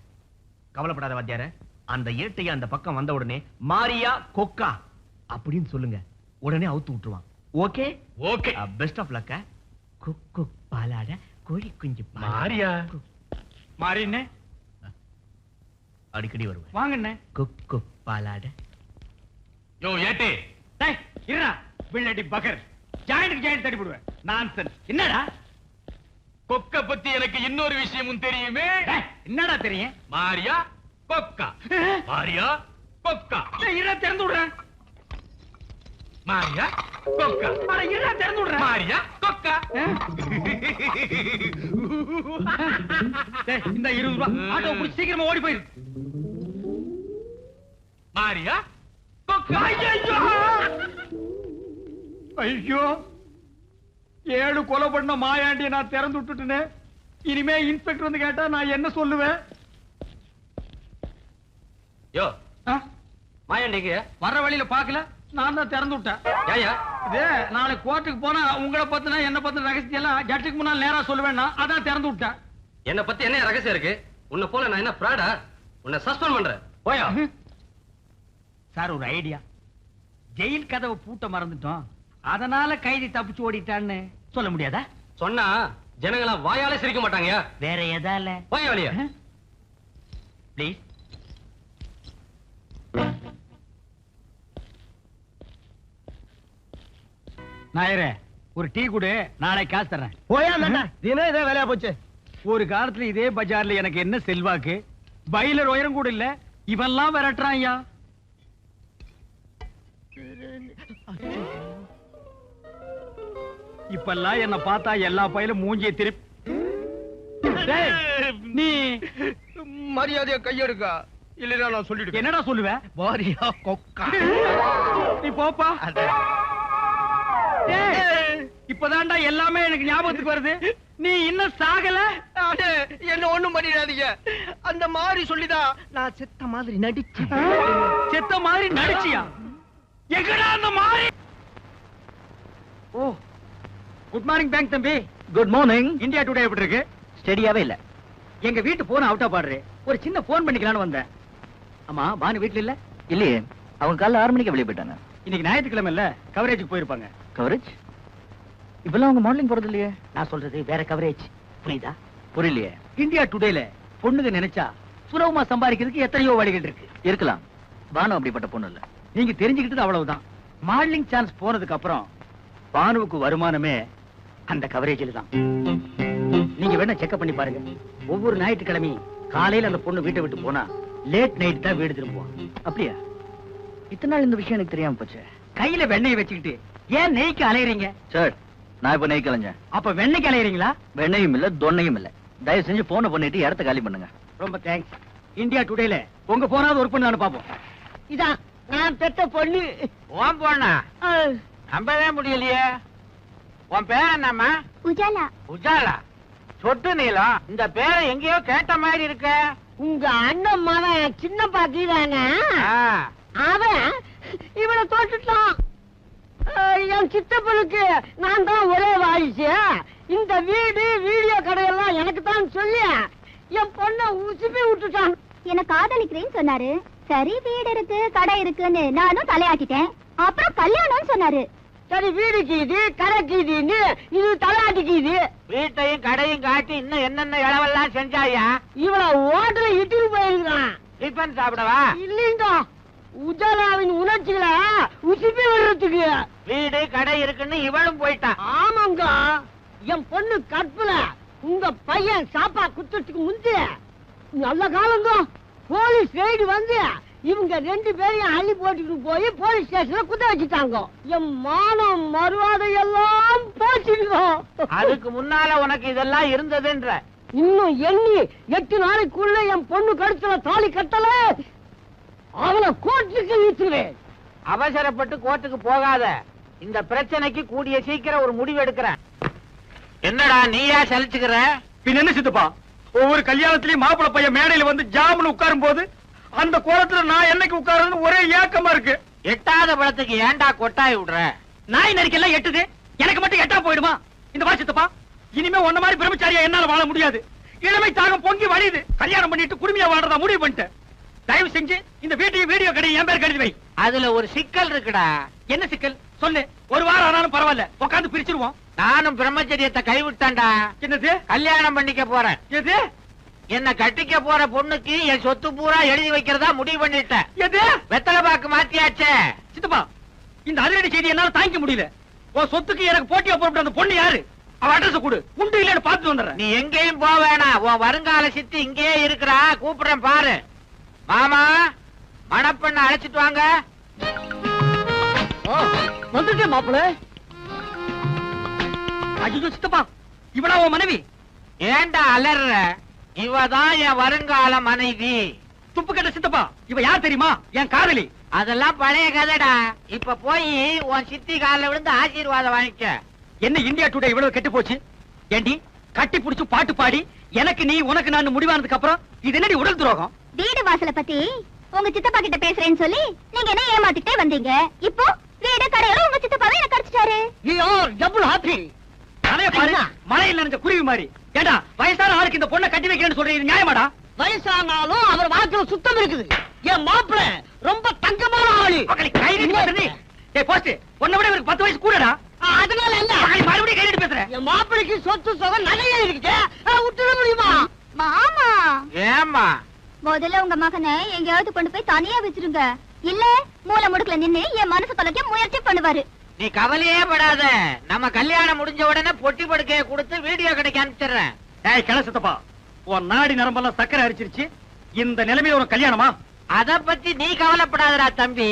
கவலைப்படாத வாத்தியார, அந்த ஏட்டைய அந்த பக்கம் வந்த உடனே மாரியா கொக்கா அப்படின்னு சொல்லுங்க, உடனே அவுத்து விட்டுருவான். Okay okay. Best of luck. கொக்கு பாலாட கோழி குஞ்சு மாரியா மாறினே அடிக்கடி வருவேன். வாங்கண்ணே. கொக்கு பாலாட. யோ ஏட்டே, டேய் இருடா, பிள்ளடி பகர் ஜாயிண்ட் ஜாயிண்ட் தடி போடுவேன். நான்சென்ஸ். என்னடா கொக்க பத்தி எனக்கு இன்னொரு விஷயமும் தெரியுமே. டேய், என்னடா தெரியும்? மாரியா கொக்கா, மாரியா கொக்கா. டேய் இருடா, திறந்து விடுறேன். மாரியா கொக்கா. அட இருடா, திறந்து விடுறேன். மாரியா கொக்கா. டேய் இந்த 20 ரூபாய் ஆட்டோ புடி சீக்கிரமா ஓடி போயிரு. மாரியா கொக்கா. ஐயோ 7 கொலை பண்ண மாயாண்டியை நான் திறந்து விட்டுட்டேனே. இனிமே இன்ஸ்பெக்டர் வந்து கேட்டா நான் என்ன சொல்லுவேன்? யோ ஆ? மாயாண்டிக்கு வர்ற வழியில பாக்கல, நான் தான் திறந்து விட்டேன். ஏயா இது நாளைக்கு கோர்ட்டுக்கு போனா உங்களை பத்தின என்ன பத்தின ரகசியம் எல்லாம் ஜட்ஜுக்கு முன்னால் நேரா சொல்லுவேன். அதான் திறந்து விட்டேன். என்ன பத்தி என்ன ரகசியம் இருக்கு? உன்னை போல நான் என்ன பிராடா? உன்னை சஸ்பெண்ட் பண்றேன். போயா. சார் ஒரு ஐடியா. ஜெயில் கதவை பூட்ட மறந்துட்டோம், அதனால கைதி தப்பிச்சு ஓடிட்டான்னு சொல்ல முடியாதா? சொன்னா ஜனங்களா வாயாலே சிரிக்க மாட்டாங்கயா. வேற எதால? போயா வழியா. ப்ளீஸ். நாயரே ஒரு டீ குடு, நாளை காசு தர்றேன். போயா தினம் இதே வேலையா போச்சு. ஒரு காலத்துல இதே பஜார்ல எனக்கு என்ன செல்வாக்கு, பைலர் உயரம் கூட இல்ல, இவெல்லாம் விரட்டுறான் ஐயா. இப்பெல்லாம் என்ன பார்த்தா எல்லா பையிலும் மூஞ்சியை திருப்பி டேய், நீ மரியாதையா கையெடுக்கா, இல்லையா நான் சொல்லிட்டு. என்னடா சொல்லுவ? மாரியா கொக்கா. நீ போப்பா. டேய், இப்பதான்டா எல்லாமே எனக்கு ஞாபகத்துக்கு வருது. நீ இன்னும் சாகல. என்ன ஒண்ணும் பண்ணிடாதீங்க. அந்த மாதிரி சொல்லிதான் நான் செத்த மாதிரி நடிச்சேன். செத்த மாதிரி நடிச்சியா? எங்கடா அந்த மாதிரி? ஓ குட் மார்னிங் பேங்க் தம்பி. Good morning. இந்தியா டுடே எப்படி இருக்கு? ஸ்டெடியாவே இல்ல. எங்க வீட்டு போன் அவுட்டா பாடுறேன், ஒரு சின்ன போன் பண்ணிக்கலாம்னு வந்தேன். ஆமா பானு வீட்டுல இல்ல? இல்லையே, அவங்க காலைல 6 மணிக்கு வெளியே போயிட்டாங்க. இன்னைக்கு ஞாயிற்றுக்கிழமை இல்ல, கவரேஜுக்கு போயிருப்பாங்க. கவரேஜ்? இப்பெல்லாம் அவங்க மாடலிங் போறது இல்லையே. நான் சொல்றது வேற கவரேஜ், புரியுதா? புரியலையே. இந்தியா டுடேல பொண்ணுங்க நினைச்சா சுலபமா சம்பாதிக்கிறதுக்கு எத்தனையோ வழிகள் இருக்கு. இருக்கலாம், பானு அப்படிப்பட்ட பொண்ணு இல்ல. நீங்க தெரிஞ்சுக்கிட்டது அவ்வளவுதான். மாடலிங் சான்ஸ் போனதுக்கு அப்புறம் பானுவுக்கு வருமானமே அந்த கவரேஜில் தான். நீங்க வேணா செக்அப் பண்ணி பாருங்க. ஒவ்வொரு ஞாயிற்றுக்கிழமையும் காலையில அந்த பொண்ணு வீட்டை விட்டு போனா லேட் நைட் தான் வீடு திரும்புவான். அப்படியா? இத்தனை நாள் இந்த விஷயம் எனக்கு தெரியாம போச்சு. கையில வெண்ணெய் வச்சுக்கிட்டு ஏன் நெய்க்கு அலையறீங்க? சார், நான் இப்ப நெய் கலைஞ்சேன். அப்ப வெண்ணெய்க்கு அலையறீங்களா? வெண்ணையும் இல்ல தொன்னையும் இல்ல. தயவு செஞ்சு போனை பண்ணிட்டு இடத்த காலி பண்ணுங்க. ரொம்ப தேங்க்ஸ். இந்தியா டுடேல உங்க போனாவது ஒர்க் பண்ணு பாப்போம். இதான் நான் பெத்த பொண்ணு. உன் பொண்ணா? நம்பவே முடியலையே. உன் பேர் என்னம்மா? உஜாலா. உஜாலா? சொட்டு நீளம். இந்த பேரை எங்கேயோ கேட்ட மாதிரி இருக்க. உங்க அண்ணன் மகன் சின்ன பாக்கிதானே, அவன் இவனை தோட்டுட்டான். என் சித்தப்பனுக்கு நான் தான் ஒரே வாரிசு. இந்த வீடு வீடியோ கடையெல்லாம் எனக்கு தான் சொல்லி என் பொண்ணை உசுப்பி விட்டுட்டான். என்ன காதலிக்கிறேன்னு சொன்னாரு. சரி வீடு இருக்கு கடை இருக்குன்னு நானும் தலையாட்டிட்டேன். அப்புறம் கல்யாணம்னு சொன்னாரு. சரி வீடு கீது கடை கீதுன்னு இது தலையாட்டிக்குது. வீட்டையும் கடையும் காட்டி இன்னும் என்னென்ன இளவெல்லாம் செஞ்சாயா? இவனை ஓட்டுல இட்டுட்டு போயிருக்கான். டிஃபன் சாப்பிடவா? இல்லைங்க, உஜாலாவின் உணர்ச்சிகளை உசுப்பி விடுறதுக்கு. வீடு கடை இருக்குன்னு இவளும் போயிட்டான். ஆமாங்க, என் பொண்ணு கற்பல உங்க பையன் சாப்பா குத்துறதுக்கு முந்தைய நல்ல காலங்க போலீஸ் ரெய்டு வந்து இவங்க 2 பேரையும் அள்ளி போட்டுட்டு போய் போலீஸ் ஸ்டேஷன்ல குத்த வச்சுட்டாங்க. என் மானம் மறுவாதை எல்லாம் போச்சுங்க. அதுக்கு முன்னால உனக்கு இதெல்லாம் இருந்ததுன்ற. இன்னும் எண்ணி 8 நாளைக்குள்ள என் பொண்ணு கழுத்துல தாலி கட்டல அவளை கோர்ட்டுக்கு வீசுவேன். அவசரப்பட்டு கோர்ட்டுக்கு போகாத. இந்த பிரச்சனைக்கு கூடிய சீக்கிரம் ஒரு முடிவு எடுக்கிறேன். என்னடா நீயா சலிச்சுக்கிற? பின்ன என்ன சித்தப்பா, ஒவ்வொரு கல்யாணத்திலயும் மாப்பிள்ளை பையன் மேடையில வந்து ஜாமுன்னு உட்காரும் போது அந்த கோலத்துல நான் என்னைக்கு உட்காருன்னு ஒரே ஏக்கமா இருக்கு. எட்டாத பழத்துக்கு ஏன்டா கொட்டாய் விடுற? நாய் நரிக்கெல்லாம் எட்டுது, எனக்கு மட்டும் எட்டா போயிடுமா? இந்த வா சித்தப்பா, இனிமே உன்ன மாதிரி பிரம்மச்சாரியா என்னால வாழ முடியாது. இளமை தாகம் பொங்கி வழியுது. கல்யாணம் பண்ணிட்டு குடுமையா வாழ்றதா முடிவு பண்ணிட்டேன். தயவு செஞ்சு இந்த வீடியோ கடை என் பேர் கழுதி வை. அதுல ஒரு சிக்கல் இருக்குடா. என்ன சிக்கல் சொல்லு. ஒரு வாரம் ஆனாலும் பரவாயில்ல, உட்காந்து பிரிச்சிருவோம். நானும் பிரம்மச்சரியத்தை கைவிட்டான்டா. என்னது? கல்யாணம் பண்ணிக்க போறேன். எது? என்ன கட்டிக்க போற பொண்ணுக்கு என் சொத்து பூரா எழுதி வைக்கிறதா முடிவு பண்ணிட்டேன். எது? வெத்தலை பாக்கு மாத்தியாச்சே. சித்தப்பா, இந்த அதிரடி செய்தி என்னால தாங்கிக்க முடியல. உன் சொத்துக்கு எனக்கு போட்டியா போட்டு அந்த பொண்ணு யாரு? அவ அட்ரஸ் கொடு. உண்டு இல்லன்னு பார்த்து வந்துடுறேன். நீ எங்கேயும் போக வேணாம். உன் வருங்கால சித்தி இங்கேயே இருக்கிறா. கூப்பிடுறேன் பாரு. மாமா, மணப்பெண்ண அழைச்சிட்டு வாங்க. வந்துட்டேன் மாப்பிள்ள. ஐயோ சித்தப்பா, இவனா உன் மனைவி? ஏண்டா அலற? இவதான் என் வருங்கால மனைவி. துப்பு கட்ட சித்தப்பா, இவ யார் தெரியுமா? என் காதலி. அதெல்லாம் பழைய கதைடா. இப்ப போய் உன் சித்தி காலில் விழுந்து ஆசீர்வாதம் வாங்கிக்க. என்ன இந்தியா டுடே இவ்வளவு கெட்டு போச்சு? ஏண்டி கட்டி புடிச்சு பாட்டு பாடி எனக்கு நீ உனக்கு நான் முடிவானதுக்கு அப்புறம் இது என்னடி உடல் துரோகம்? வீடு வாசல பத்தி உங்க சித்தப்பா கிட்ட பேசுறேன்னு சொல்லி நீங்க என்ன ஏமாத்திட்டே வந்தீங்க. இப்போ வீடு கடையோட உங்க சித்தப்பாவே என்ன கடிச்சிட்டாரு. U double happy. அதே பாரு, மலையில் நினைச்ச குருவி மாதிரி. ஏண்டா வயசான ஆளுக்கு இந்த பொண்ணை கட்டி வைக்கிறேன்னு சொல்றீங்க, நியாயமாடா? வயசானாலும் அவர் வாக்குல சுத்தம் இருக்குது. என் மாப்பிள்ள ரொம்ப தங்கமான ஆளு. கை நீட்டி பேசுறீ. ஏய் போஸ்ட், உன்னை விட இவருக்கு 10 வயசு கூடடா. அதனால என்ன? மறுபடியும் கை நீட்டி பேசுறேன். என் மாப்பிளைக்கு சொத்து சுகம் நிறைய இருக்குது. விட்டுட முடியுமா? மாமா, ஏமா முதல்ல உங்க மகனை எங்கேயாவது கொண்டு போய் தனியா வச்சிருங்க. இல்ல மூளை முடுக்கல நின்னு என் மனசு தொலைக்க முயற்சி பண்ணுவாரு. நீ கவலையே படாத. நம்ம கல்யாணம் முடிஞ்ச உடனே பொட்டி படுக்கைய கொடுத்து வீடியோ கடைக்கு அனுப்பிச்சிடுறேன். ஏய் கிள சித்தப்பா, உன் நாடி நரம்பெல்லாம் சக்கரை அரிச்சிருச்சு. இந்த நிலைமையில ஒரு கல்யாணமா? அத பத்தி நீ கவலைப்படாதடா தம்பி.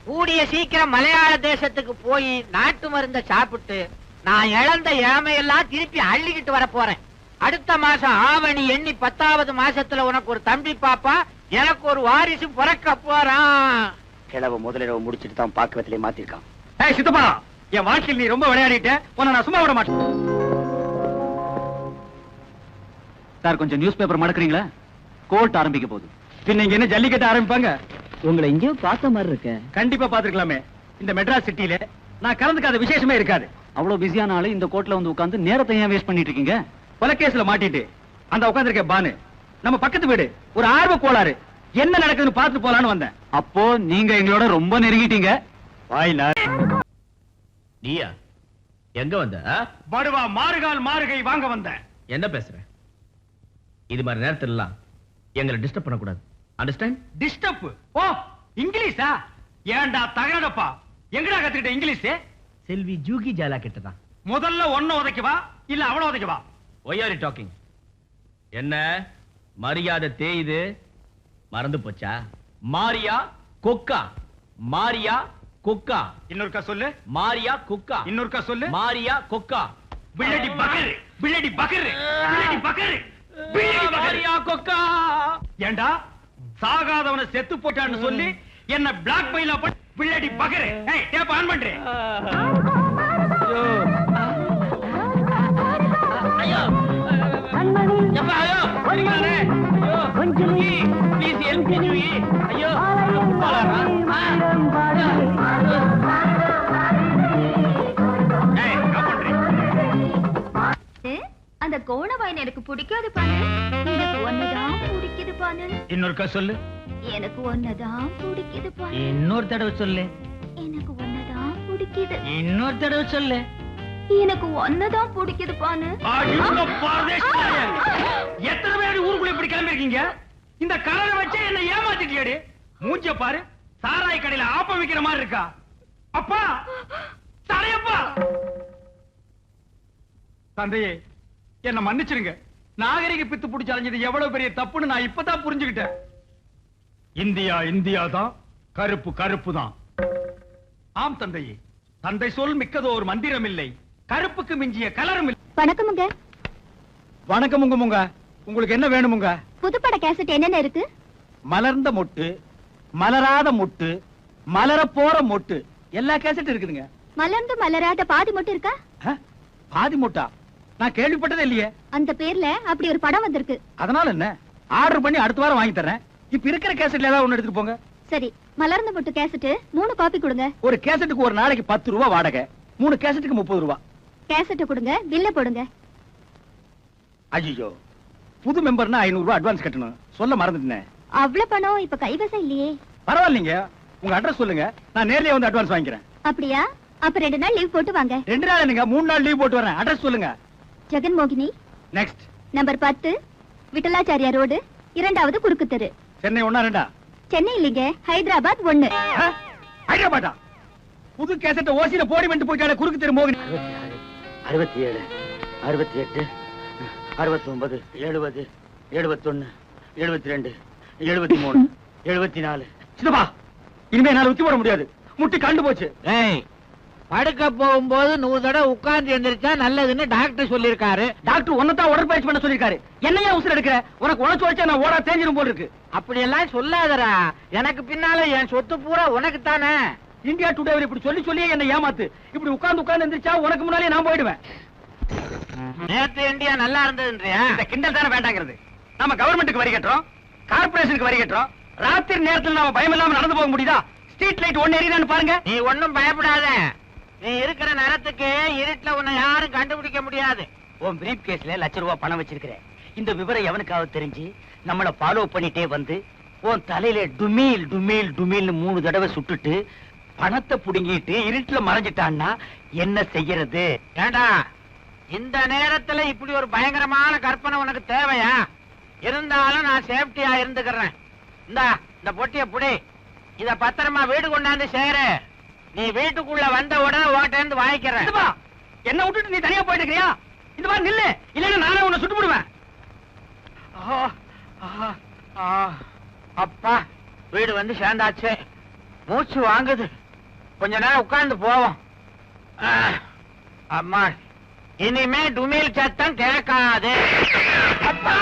கூடிய சீக்கிரம் மலையாள தேசத்துக்கு போய் நாட்டு மருந்த சாப்பிட்டு நான் இழந்த இளமையெல்லாம் திருப்பி அள்ளிக்கிட்டு வர போறேன். அடுத்த மாசம் ஆவணி எண்ணி 10வது மாசத்துல உனக்கு ஒரு தம்பி பாப்பா, எனக்கு ஒரு வாரிசு பிறக்க போறான். கிழவ முதலிரவு முடிச்சிட்டு தான் பாக்குறதுல மாத்திருக்கான். ஏய் சித்தப்பா, என் வாழ்க்கையில் நீ ரொம்ப விளையாடிட்ட. உன்னை நான் சும்மா விட மாட்டேன். சார் கொஞ்சம் நியூஸ் பேப்பர் மடக்குறீங்களா? கோர்ட் ஆரம்பிக்க போகுது. பின்ன இங்க என்ன ஜல்லிக்கட்டு ஆரம்பிப்பாங்க? உங்களை எங்கேயோ பார்த்த மாதிரி இருக்க. கண்டிப்பா பாத்துக்கலாமே. இந்த மெட்ராஸ் சிட்டில நான் கலந்துக்காத விசேஷமே இருக்காது. அவ்வளவு பிஸியான ஆளு இந்த கோர்ட்ல வந்து உட்கார்ந்து நேரத்தை ஏன் வேஸ்ட் பண்ணிட்டு இருக்கீங்க? கொலைகேஸ்ல மாட்டிட்டு அந்த உட்கார்ந்திருக்க பானு நம்ம பக்கத்து வீடு. ஒரு ஆர்வ கோளாறு. என்ன நடக்குதுன்னு பார்த்து போலான்னு வந்தேன். அப்போ நீங்க எங்களோட ரொம்ப நெருங்கிட்டீங்க. வாயிலா நீயா எங்க வந்த? படுவா மாறுகால் மாறுகை வாங்க வந்தேன். என்ன பேசுற? இது மாதிரி நேரத்துல எங்களை டிஸ்டர்ப் பண்ண கூடாது. அண்டர்ஸ்டாண்ட்? டிஸ்டர்ப்? ஓ இங்கிலீஷா? ஏண்டா தகடப்பா, எங்கடா கத்துக்கிட்ட இங்கிலீஷ்? செல்வி ஜூகி ஜாலா கிட்டதான். முதல்ல ஒன்ன உதைக்கவா இல்ல அவள உதைக்கவா? Why are you talking? என்ன மரியாதை தேயுது? மறந்து போச்சா? மாரியா கொக்கா. மாரியா கொக்கா. இன்னொருக்கா சொல்லு. மாரியா கொக்கா. இன்னொருக்கா சொல்லு. மாரியா கொக்கா. பிள்ளடி பகரு, பிள்ளடி பகரு, பிள்ளடி பகரு, பிள்ளடி மாரியா கொக்கா. ஏண்டா சாகாதவனை செத்து போட்டான்னு சொல்லி என்ன பிளாக் மெயிலா பண்ணி பிள்ளடி பகரு. ஏய் டேப் ஆன் பண்றே. ஐயோ எப்பா ஐயோ ஓடிங்கறானே. ஐயோ ஜூகி ப்ளீஸ் ஹெல்ப் மீ ஜூகி. ஐயோ பாலாரா. ஏய் என்ன பண்றீங்க? அந்த கோணவாயன் எனக்கு பிடிக்காது பாரு. எனக்கு ஒன்னதான் பிடிக்குது பாரு. இன்னொருக்கா சொல்லு. எனக்கு ஒன்னதான் பிடிக்குது பாரு. இன்னொரு தடவை சொல்லு. எனக்கு ஒன்னதான் பிடிக்குது. இன்னொரு தடவை சொல்லு. எனக்கு ஒன்னதான் பிடிக்குது பாரு. எத்தனை பேர் ஊருக்குள்ள இப்படி கிளம்பி இருக்கீங்க? இந்த கலரை வச்சு என்ன ஏமாத்திட்டியடி. மூஞ்ச பாரு, சாராய கடையில ஆப்பம் விக்கிற மாதிரி இருக்கா. அப்பா தலையப்பா. தந்தையே என்ன மன்னிச்சிருங்க. நாகரிக பித்து பிடிச்சு அலைஞ்சது எவ்வளவு பெரிய தப்புன்னு நான் இப்பதான் புரிஞ்சுக்கிட்டேன். இந்தியா இந்தியா தான், கருப்பு கருப்பு தான். ஆம் தந்தையே, தந்தை சொல் மிக்கதோ ஒரு மந்திரம் இல்லை, கருப்புக்கு மிஞ்சிய கலரும் இல்லை. வணக்கமுங்க. வணக்கமுங்க முங்க. உங்களுக்கு என்ன வேணுமுங்க? புதுப்பட கேசட் என்னென்ன இருக்கு? மலர்ந்த மொட்டு, மலராத மொட்டு, மலர போற மொட்டு, எல்லா கேசட் இருக்குதுங்க. மலர்ந்து மலராத பாதி மட்டும் இருக்கா? பாதி மொட்டா? நான் கேள்விப்பட்டதே இல்லையே. அந்த பேர்ல அப்படி ஒரு படம் வந்திருக்கு. அதனால என்ன, ஆர்டர் பண்ணி அடுத்த வாரம் வாங்கி தரேன். இப்ப இருக்கிற கேசட்ல ஏதாவது ஒண்ணு எடுத்துட்டு போங்க. சரி, மலர்ந்த மொட்டு கேசட் 3 காப்பி கொடுங்க. ஒரு கேசட்டுக்கு ஒரு நாளைக்கு 10 ரூபாய் வாடகை. 3 கேசட்டுக்கு 30 ரூபாய். கேசட் கொடுங்க, பில்ல போடுங்க. ஐயோ, புது மெம்பர்னா 500 ரூபாய் அட்வான்ஸ் கட்டணும், சொல்ல மறந்துட்டேன். அவ்வளவு பணம் இப்ப கைவசம் இல்லையே. பரவாயில்லைங்க, உங்க அட்ரஸ் சொல்லுங்க, நான் நேர்லயே வந்து அட்வான்ஸ் வாங்கிக்கிறேன். அப்படியா? அப்ப 2 நாள் லீவ் போட்டு வாங்க. 2 நாள் இல்லைங்க, 3 நாள் லீவ் போட்டு வரேன். அட்ரஸ் சொல்லுங்க. ஜெகன் மோகினி, நெக்ஸ்ட் நம்பர் 10, விட்டலாச்சாரியா ரோடு, 2வது குறுக்கு தெரு. சென்னை 1 2? சென்னை இல்லைங்க, ஹைதராபாத் 1. ஹைதராபாத்தா? புது கேசட்ட ஓசில போடி வந்து போயிட்டாலே குறுக்கு தெரு மோகினி. 67 68 69 70 71 72 73 74. சித்தப்பா, இனிமே என்னால உச்சி போட முடியாது, முட்டி கண்டு போச்சு. படுக்க போகும்போது 100 தடவை உட்கார்ந்து எந்திரிச்சா நல்லதுன்னு டாக்டர் சொல்லிருக்காரு. டாக்டர் ஒன்னதான் உடற்பயிற்சி பண்ண சொல்லிருக்காரு. என்னையா உசுர எடுக்கிற? உனக்கு உழைச்சு உழைச்சா நான் ஓடா தேஞ்சிரும் போல இருக்கு. அப்படி எல்லாம் சொல்லாதடா, எனக்கு பின்னால என் சொத்து பூரா உனக்கு தானே. இந்தியா டுடே இப்படி சொல்லி சொல்லியே என்ன ஏமாத்து. இப்படி உட்கார்ந்து எந்திரிச்சா உனக்கு முன்னாலே நான் போயிடுவேன். நேத்து இந்தியா நல்லா இருந்ததுன்றியா? இந்த கிண்டல் தானே வேண்டாங்கிறது. நம்ம கவர்மெண்ட்டுக்கு வரி கட்டுறோம், கார்பரேஷனுக்கு வரி கட்டுறோம். ராத்திரி நேரத்துல நாம பயம் இல்லாம நடந்து போக முடியுதா? ஸ்ட்ரீட் லைட் ஒன்னு எரியுதான்னு பாருங்க. நீ ஒண்ணும் பயப்படாத, நீ இருக்கிற நேரத்துக்கு இருட்டுல உன்னை யாரும் கண்டுபிடிக்க முடியாது. உன் பிரீப் கேஸ்ல ₹1,00,000 பணம் வச்சிருக்கிறேன். இந்த விவரம் எவனுக்காவது தெரிஞ்சு நம்மள ஃபாலோ பண்ணிட்டே வந்து உன் தலையில டுமீல் டுமீல் டுமீல்னு 3 தடவை சுட்டுட்டு பணத்தை புடுங்கிட்டு இருட்டுல மறைஞ்சிட்டான்னா என்ன செய்யறது? ஏண்டா, இந்த நேரத்துல இப்படி ஒரு பயங்கரமான கற்பனை உனக்கு தேவையா? இருந்தாலும் நான் சேஃப்டியா இருந்துக்கிறேன். இந்த பொட்டிய புடி, இத பத்திரமா வீடு கொண்டாந்து சேரு. நீ வீட்டுக்குள்ள வந்த உடனே ஓட்டேந்து வாங்கிக்கிறேன். என்ன விட்டுட்டு நீ தனியா போயிட்டு இருக்கியா? இந்த மாதிரி நில்லு, இல்லன்னா நானே உன்னை சுட்டு போடுவேன். அப்பா, வீடு வந்து சேர்ந்தாச்சு. மூச்சு வாங்குது, கொஞ்ச நேரம் உட்கார்ந்து போவோம். அம்மா, இனிமே டுமீல் சத்தம் கேட்காது. அப்பா,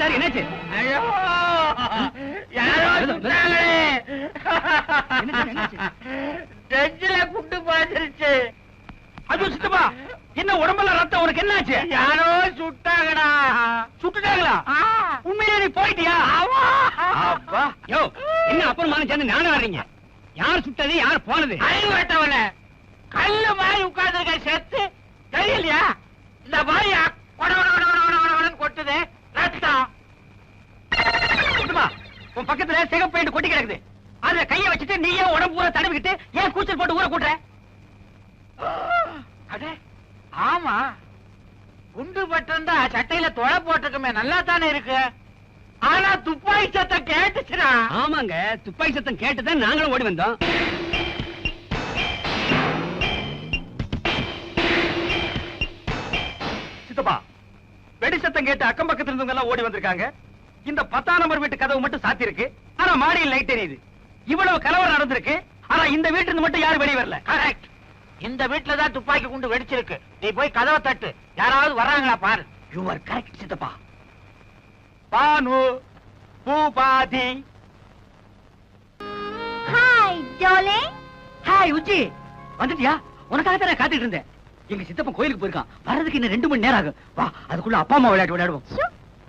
சார் என்னாச்சு? ஐயோ, யாரோ சுட்டாங்களே. டெஞ்சில குண்டு பாய்ச்சிருச்சு. அது சித்தப்பா, என்ன உடம்பெல்லாம் ரத்தம், உனக்கு என்னாச்சு? யாரோ சுட்டாங்கடா. சுட்டுட்டாங்களா? உண்மையிலே நீ போயிட்டியா? அப்பா, யோ, என்ன அப்புறமான சேர்ந்து நானும் வர்றீங்க? யார் சுட்டது, யார் போனது? அறிவுட்டவன கல்லு மாதிரி உட்கார்ந்து செத்து தெரியலையா? இந்த மாதிரி கொட்டுது ரத்தம். உன் பக்கத்துல சிகப்பு பெயிண்ட் கொட்டி கிடக்குது. அதுல கைய வச்சுட்டு நீ ஏன் உடம்பு பூரா தடவிக்கிட்டு ஏன் கூச்சல் போட்டு ஊற கூட்டுற? அடே, ஆமா, குண்டு பட்டிருந்தா சட்டையில தொலை போட்டிருக்குமே, நல்லா தானே இருக்கு. ஆனா துப்பாக்கி சத்தம் கேட்டுச்சுனா? ஆமாங்க, துப்பாக்கி சத்தம் கேட்டுதான் நாங்களும் ஓடி வந்தோம். சித்தப்பா, வெடி சத்தம் கேட்டு அக்கம் பக்கத்துல இருந்தவங்க எல்லாம் ஓடி வந்திருக்காங்க. இந்த 10ஆம் நம்பர் வீட்டு கதவு மட்டும் சாத்தி இருக்கு, ஆனா மாடியில் லைட் எரியுது. இவ்வளவு கலவரம் நடந்திருக்கு, ஆனா இந்த வீட்டுல இருந்து மட்டும் யாரும் வெளியே வரல. கரெக்ட், இந்த வீட்டுல தான் துப்பாக்கி குண்டு வெடிச்சிருக்கு. நீ போய் கதவை தட்டு, யாராவது வர்றாங்களா பாரு. யூ ஆர் கரெக்ட் சித்தப்பா. பானு, பூபாதி. ஹாய் ஜோலே. ஹாய் உச்சி, வந்துட்டியா? உனக்காக தான் காத்துட்டு இருந்தேன். எங்க சித்தப்பன் கோயிலுக்கு போயிருக்கான், வர்றதுக்கு இன்னும் 2 மணி நேரம் ஆகும். வா, அதுக்குள்ள அப்பா அம்மா விளையாட்டு விளையாடுவோம்.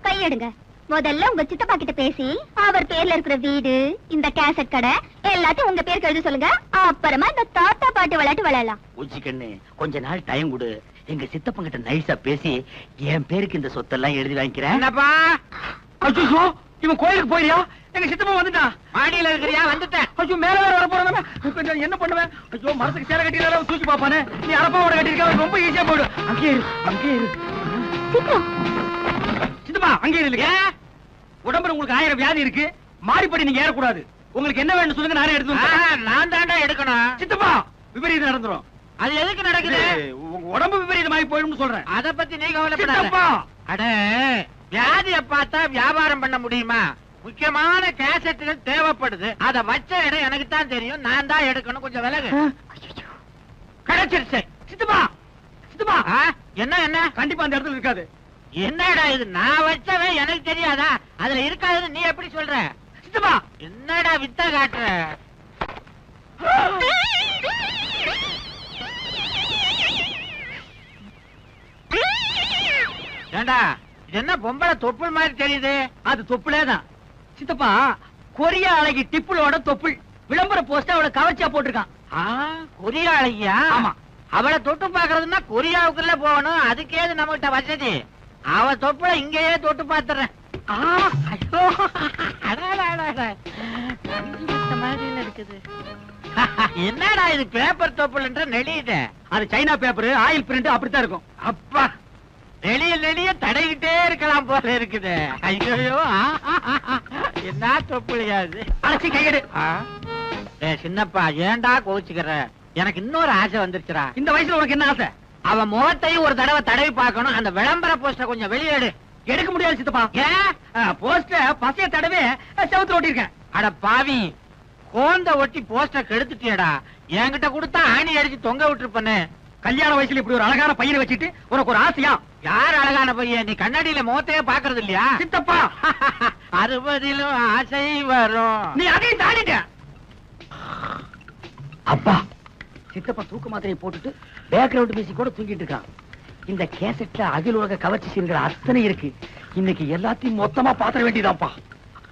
கையெடுங்க. முதல்ல உங்க சித்தப்பா கிட்ட பேசி அவர் பேர்ல இருக்கிற வீடு, இந்த கேசட் கடை எல்லாத்தையும் உங்க பேருக்கு எழுத சொல்லுங்க. அப்புறமா இந்த தாத்தா பாட்டு விளையாட்டு விளையாடலாம். உச்சி கண்ணு, கொஞ்ச நாள் டைம் கொடு. எங்க சித்தப்பன் கிட்ட நைஸா பேசி என் பேருக்கு இந்த சொத்தெல்லாம் எழுதி வாங்கிக்கிறேன். என்னப்பா? ஐயோ, இவன் கோயிலுக்கு போயியா? எங்க சித்தப்பா வந்துட்டான். மாடியில இருக்கிறியா? வந்துட்டேன். ஐயோ, மேல வேற வர போறானே, என்ன பண்ணுவேன்? ஐயோ, மரத்துக்கு சேலை கட்டினாலும் தூக்கி பாப்பானே. நீ அரப்பாவோட கட்டிருக்க, ரொம்ப ஈஸியா போயிடும். அங்கே இரு, அங்கே இரு. சித்தப்பா, அங்கே இல்லைங்க. உடம்புல உங்களுக்கு 1000 வியாதி இருக்கு, மாறிப்படி நீங்க ஏறக்கூடாது. உங்களுக்கு என்ன வேணும் சொல்லுங்க, நானே எடுத்து நான் தாண்டா எடுக்கணும். சித்தப்பா, விபரீதம் நடந்துரும். அது எதுக்கு நடக்குது? உங்க உடம்பு விபரீதமாயி போயிடும் சொல்றேன். அத பத்தி நீ கவலைப்படாத. சித்தப்பா, அட, வியாதிய பார்த்தா வியாபாரம் பண்ண முடியுமா? முக்கியமான கேசட்டுகள் தேவைப்படுது. அத வச்ச இடம் எனக்கு தான் தெரியும், நான் தான் எடுக்கணும். கொஞ்சம் விலகு. கிடைச்சிருச்சு. சித்தப்பா, சித்தப்பா, என்ன என்ன? கண்டிப்பா அந்த இடத்துல இருக்காது. என்னடா இது, நான் வச்சவன் எனக்கு தெரியாதா? அதுல இருக்காதுன்னு நீ எப்படி சொல்ற? சித்தப்பா, என்னடா வித்த காட்டுற? ஏண்டா, இது என்ன பொம்பளை தொப்புள் மாதிரி தெரியுது? அது தொப்புளேதான். சித்தப்பா, கொரியா அழகி டிப்புளோட தொப்புள் விளம்பர போஸ்ட் அவளை கவர்ச்சியா போட்டிருக்கான். கொரியா அழகியா? ஆமா, அவளை தொட்டு பாக்குறதுன்னா கொரியாவுக்குள்ள போகணும். அதுக்கு ஏது நம்மகிட்ட வசதி? அவ தொப்புல இங்கேயே தொட்டு பாத்துறேன். இருக்குது. என்னடா இது பேப்பர் தொப்புல நெளியுது? அது சைனா பேப்பர், ஆயில் பிரிண்ட் அப்படித்தான் இருக்கும். அப்பா நெளிய தடைகிட்டே இருக்கலாம் போல இருக்குது. ஐயோ என்ன தொப்புளியாது? அழைச்சி கையெடு. சின்னப்பா ஏன்டா கோச்சுக்கிற? எனக்கு இன்னொரு ஆசை வந்துருச்சுடா. இந்த வயசுல உனக்கு என்ன ஆசை? அவன் முகத்தையும் ஒரு தடவை தடவி பார்க்கணும். அந்த விளம்பர போஸ்டர் கொஞ்சம் வெளியேடு. எடுக்க முடியாது சித்தப்பா. ஏன்? போஸ்டர் பசைய தடவை செவுத்துல ஓட்டிருக்கேன். அட பாவி, கோந்த ஒட்டி போஸ்டர் கெடுத்துட்டியடா. என்கிட்ட கொடுத்தா ஆணி அடிச்சு தொங்க விட்டுருப்பனே. கல்யாண வயசுல இப்படி ஒரு அழகான பையனை வச்சுட்டு உனக்கு ஒரு ஆசையா? யார் அழகான பையன்? நீ கண்ணாடியில முகத்தையே பாக்குறது இல்லையா? சித்தப்பா 60லும் ஆசை வரும். நீ அதையும் தாண்டிட்ட. அப்பா சித்தப்பா தூக்க மாத்திரையை போட்டுட்டு பேக்ரவுண்ட் மியூசிக் கூட தூங்கிட்டு இருக்கான். இந்த கேசட்ல அகில உலக கவர்ச்சி சீன்கள் அத்தனை இருக்கு. இன்னைக்கு எல்லாத்தையும் மொத்தமா பாத்திர வேண்டியதாப்பா.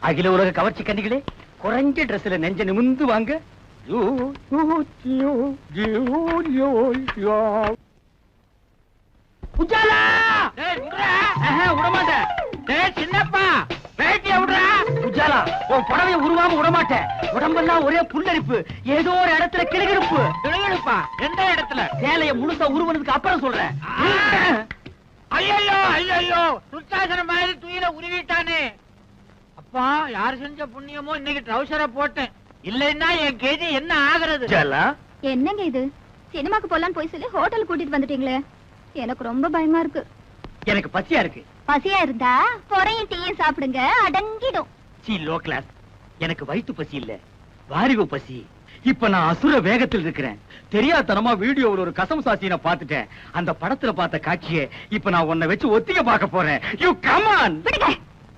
அகில உலக கவர்ச்சி கண்ணிகளே, குறைஞ்ச ட்ரெஸ்ல நெஞ்ச நிமிந்து வாங்க. விடமாட்டேன். சின்னப்பா பேட்டிய விடுறா. உஜாலா, உன் புடவைய உருவாம விடமாட்டேன். உடம்பெல்லாம் ஒரே புல்லரிப்பு, ஏதோ ஒரு இடத்துல கிளுகிழுப்பு. கிளுகிழுப்பா? எந்த இடத்துல? சேலைய முழுசா உருவனதுக்கு அப்புறம் சொல்றேன். ஐயோ ஐயோ, துர்சாசனம் மாதிரி துயில உருவிட்டானே. அப்பா யார் செஞ்ச புண்ணியமோ இன்னைக்கு ட்ரௌசரை போட்டேன். இல்லைன்னா என் கேஜி என்ன ஆகுறது? என்னங்க இது? சினிமாக்கு போலான்னு போய் சொல்லி ஹோட்டல் கூட்டிட்டு வந்துட்டீங்களே, எனக்கு ரொம்ப பயமா இருக்கு. எனக்கு பசியா இருக்கு. பசியா இருந்தா பொறையும் டீயும் சாப்பிடுங்க, அடங்கிடும். C low class. எனக்கு வயிற்று பசி இல்ல, வாரிவு பசி. இப்ப நான் அசுர வேகத்தில் இருக்கிறேன். தெரியாதனமா வீடியோவில் ஒரு கசம் சாசியை பார்த்துட்டேன். அந்த படத்துல பார்த்த காட்சியை இப்ப நான் உன்னை வச்சு ஒத்திக பார்க்க போறேன். You come on.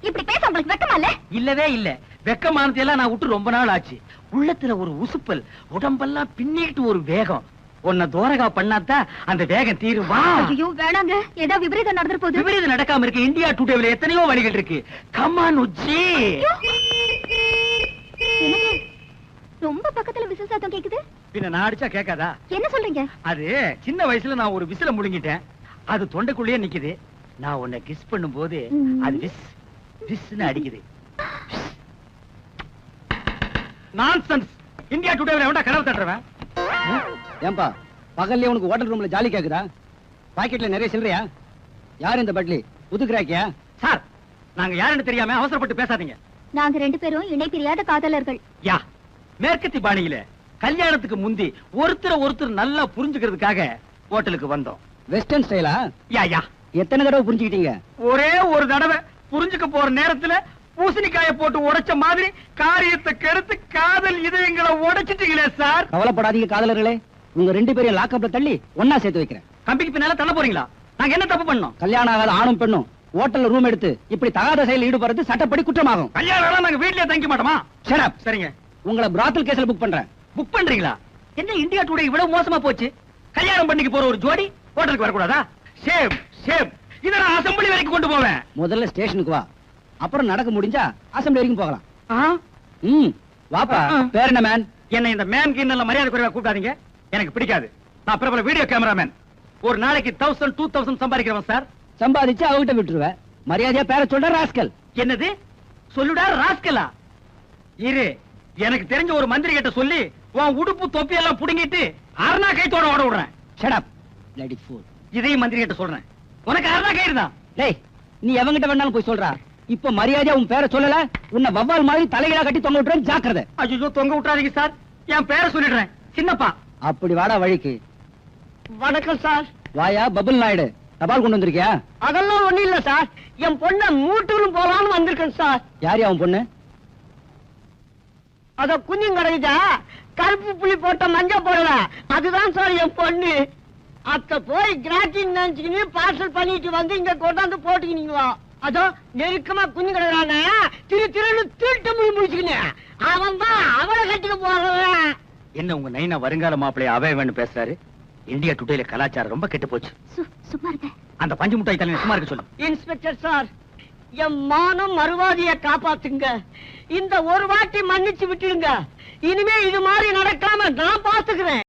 இப்படி பேச உங்களுக்கு வெக்கமா இல்ல? இல்லவே இல்ல. வெக்கமானதெல்லாம் நான் விட்டு ரொம்ப நாள் ஆச்சு. உள்ளத்துல ஒரு உசுப்பல், உடம்பெல்லாம் பின்னிட்டு ஒரு வேகம். உன்னை தோரகா பண்ணாதான் அந்த வேகம் தீருவா. ஐயோ வேணாங்க, ஏதோ விபரீதம் நடந்துற போகுது. விபரீதம் நடக்காம இருக்கு. இந்தியா டுடேல எத்தனையோ வழிகள் இருக்கு. கம் ஆன் உச்சி. ரொம்ப பக்கத்துல விசில் சத்தம் கேக்குது. பின்ன நான் அடிச்சா கேட்காதா? என்ன சொல்றீங்க? அது சின்ன வயசுல நான் ஒரு விசில முழுங்கிட்டேன். அது தொண்டைக்குள்ளேயே நிக்குது. நான் உன்னை கிஸ் பண்ணும் போது அது விஸ் விஸ்னு அடிக்குது. நான்சென்ஸ். இந்தியா டுடேல எவன்டா கனவு தட்டுறவன்? ஏன்பா பகல்ல உனக்கு ஹோட்டல் ரூம்ல ஜாலி கேக்குதா? பாக்கெட்ல நிறைய சில்லறையா? யார் இந்த பட்லி? புதுக்குறாக்கியா? சார், நாங்க யாருன்னு தெரியாம அவசரப்பட்டு பேசாதீங்க. நாங்க ரெண்டு பேரும் இணை பிரியாத காதலர்கள். யா, மேற்கத்தி பாணியில கல்யாணத்துக்கு முந்தி ஒருத்தர் நல்லா புரிஞ்சுக்கிறதுக்காக ஹோட்டலுக்கு வந்தோம். வெஸ்டர்ன் ஸ்டைலா? யா யா. எத்தனை தடவை புரிஞ்சுக்கிட்டீங்க? ஒரே ஒரு தடவை. புரிஞ்சுக்க போற நேரத்துல பூசணிக்காய போட்டு உடைச்ச மாதிரி காரியத்தை கெடுத்து காதல் இதயங்களை உடைச்சிட்டீங்களே சார். கவலைப்படாதீங்க காதலர்களே, உங்க ரெண்டு பேரையும் லாக்அப்ல தள்ளி ஒன்னா சேர்த்து வைக்கிறேன். கம்பிக்கு பின்னால தள்ள போறீங்களா? நாங்க என்ன தப்பு பண்ணோம்? கல்யாணம் ஆகாத ஆணும் பெண்ணும் ஹோட்டல்ல ரூம் எடுத்து இப்படி தகாத செயலில் ஈடுபடுறது சட்டப்படி குற்றமாகும். கல்யாணம் நாங்க வீட்லயே தங்க மாட்டோமா? Shut up. சரிங்க. உங்களை பிராத்தல் கேஸ்ல புக் பண்றேன். புக் பண்றீங்களா? என்ன இந்தியா டுடே இவ்வளவு மோசமா போச்சு? கல்யாணம் பண்ணிக்கு போற ஒரு ஜோடி ஹோட்டலுக்கு வரக்கூடாதா? Same same. இத நான் அசெம்பிளி வரைக்கும் கொண்டு போவேன். முதல்ல ஸ்டேஷனுக்கு வா, அப்புறம் நடக்க முடிஞ்சா அசெம்பிளி வரைக்கும் போகலாம். வாப்பா. பேர் என்ன மேன்? என்ன இந்த மேன் கிண்ணல மரியாதை குறைவா கூப்பிடாதீங்க. எனக்கு பிடிக்காது. நான் பிரபல வீடியோ கேமராமேன். ஒரு நாளைக்கு 1000 2000 சம்பாதிக்கிறவன் சார். சம்பாதிச்சு அவகிட்ட விட்டுருவேன். மரியாதையா பேர சொல்ற ராஸ்கல். என்னது சொல்லுடா ராஸ்கலா? இரு, எனக்கு தெரிஞ்ச ஒரு மந்திரி கிட்ட சொல்லி உன் உடுப்பு தொப்பி எல்லாம் புடுங்கிட்டு அருணா கைத்தோட ஓட விடுறேன். Shut up lady fool. இதையும் மந்திரி கிட்ட சொல்றேன். உனக்கு அருணா கயிறு தான். டேய், நீ எவங்கிட்ட வேணாலும் போய் சொல்றா. இப்ப மரியாதையா உன் பேரை சொல்லல, உன்னை வவ்வால் மாதிரி தலைகளா கட்டி தொங்க விட்டுறேன். ஜாக்கிரதை. ஐயோ, தொங்க விட்டுறாதீங்க சார். என் பேரை சொல்லிடுறேன். சின்னப்பா. அப்படி வாடா வழிக்கு. வணக்கம் சார். வாயா பபுல் நாயுடு, தபால் கொண்டு வந்திருக்கியா? அதெல்லாம் ஒண்ணும் இல்ல சார். என் பொண்ண மூட்டூரும் போலான்னு வந்திருக்கேன் சார். யார் அவன் பொண்ணு? அத குஞ்சும் கிடைச்சா கருப்பு புள்ளி போட்ட மஞ்சள் போடல, அதுதான் சார் என் பொண்ணு. அத்த போய் கிராக்கிங் நினைச்சுக்கின்னு பார்சல் பண்ணிட்டு வந்து இங்க கொண்டாந்து போட்டுக்கினீங்களா? அதோ நெருக்கமா குஞ்சு கிடக்குறாங்க, திருன்னு திருட்டு முடிச்சுக்கின்னு அவன் தான் அவளை கட்டிக்க போறவன். என்ன உங்க நைனா வருங்கால மாப்பிள்ளைய அவைவன்னு பேசுறாரு? இந்தியா டுடேல கலாச்சாரம் ரொம்ப கெட்டு போச்சு. சும்மா இருக்க. அந்த பஞ்சு முட்டாய் தலையை சும்மா இருக்க சொல்லு. இன்ஸ்பெக்டர் சார், என் மானம் மறுவாதிய காப்பாத்துங்க. இந்த ஒரு வாட்டி மன்னிச்சு விட்டுடுங்க. இனிமே இது மாதிரி நடக்காம நான் பாத்துக்கிறேன்.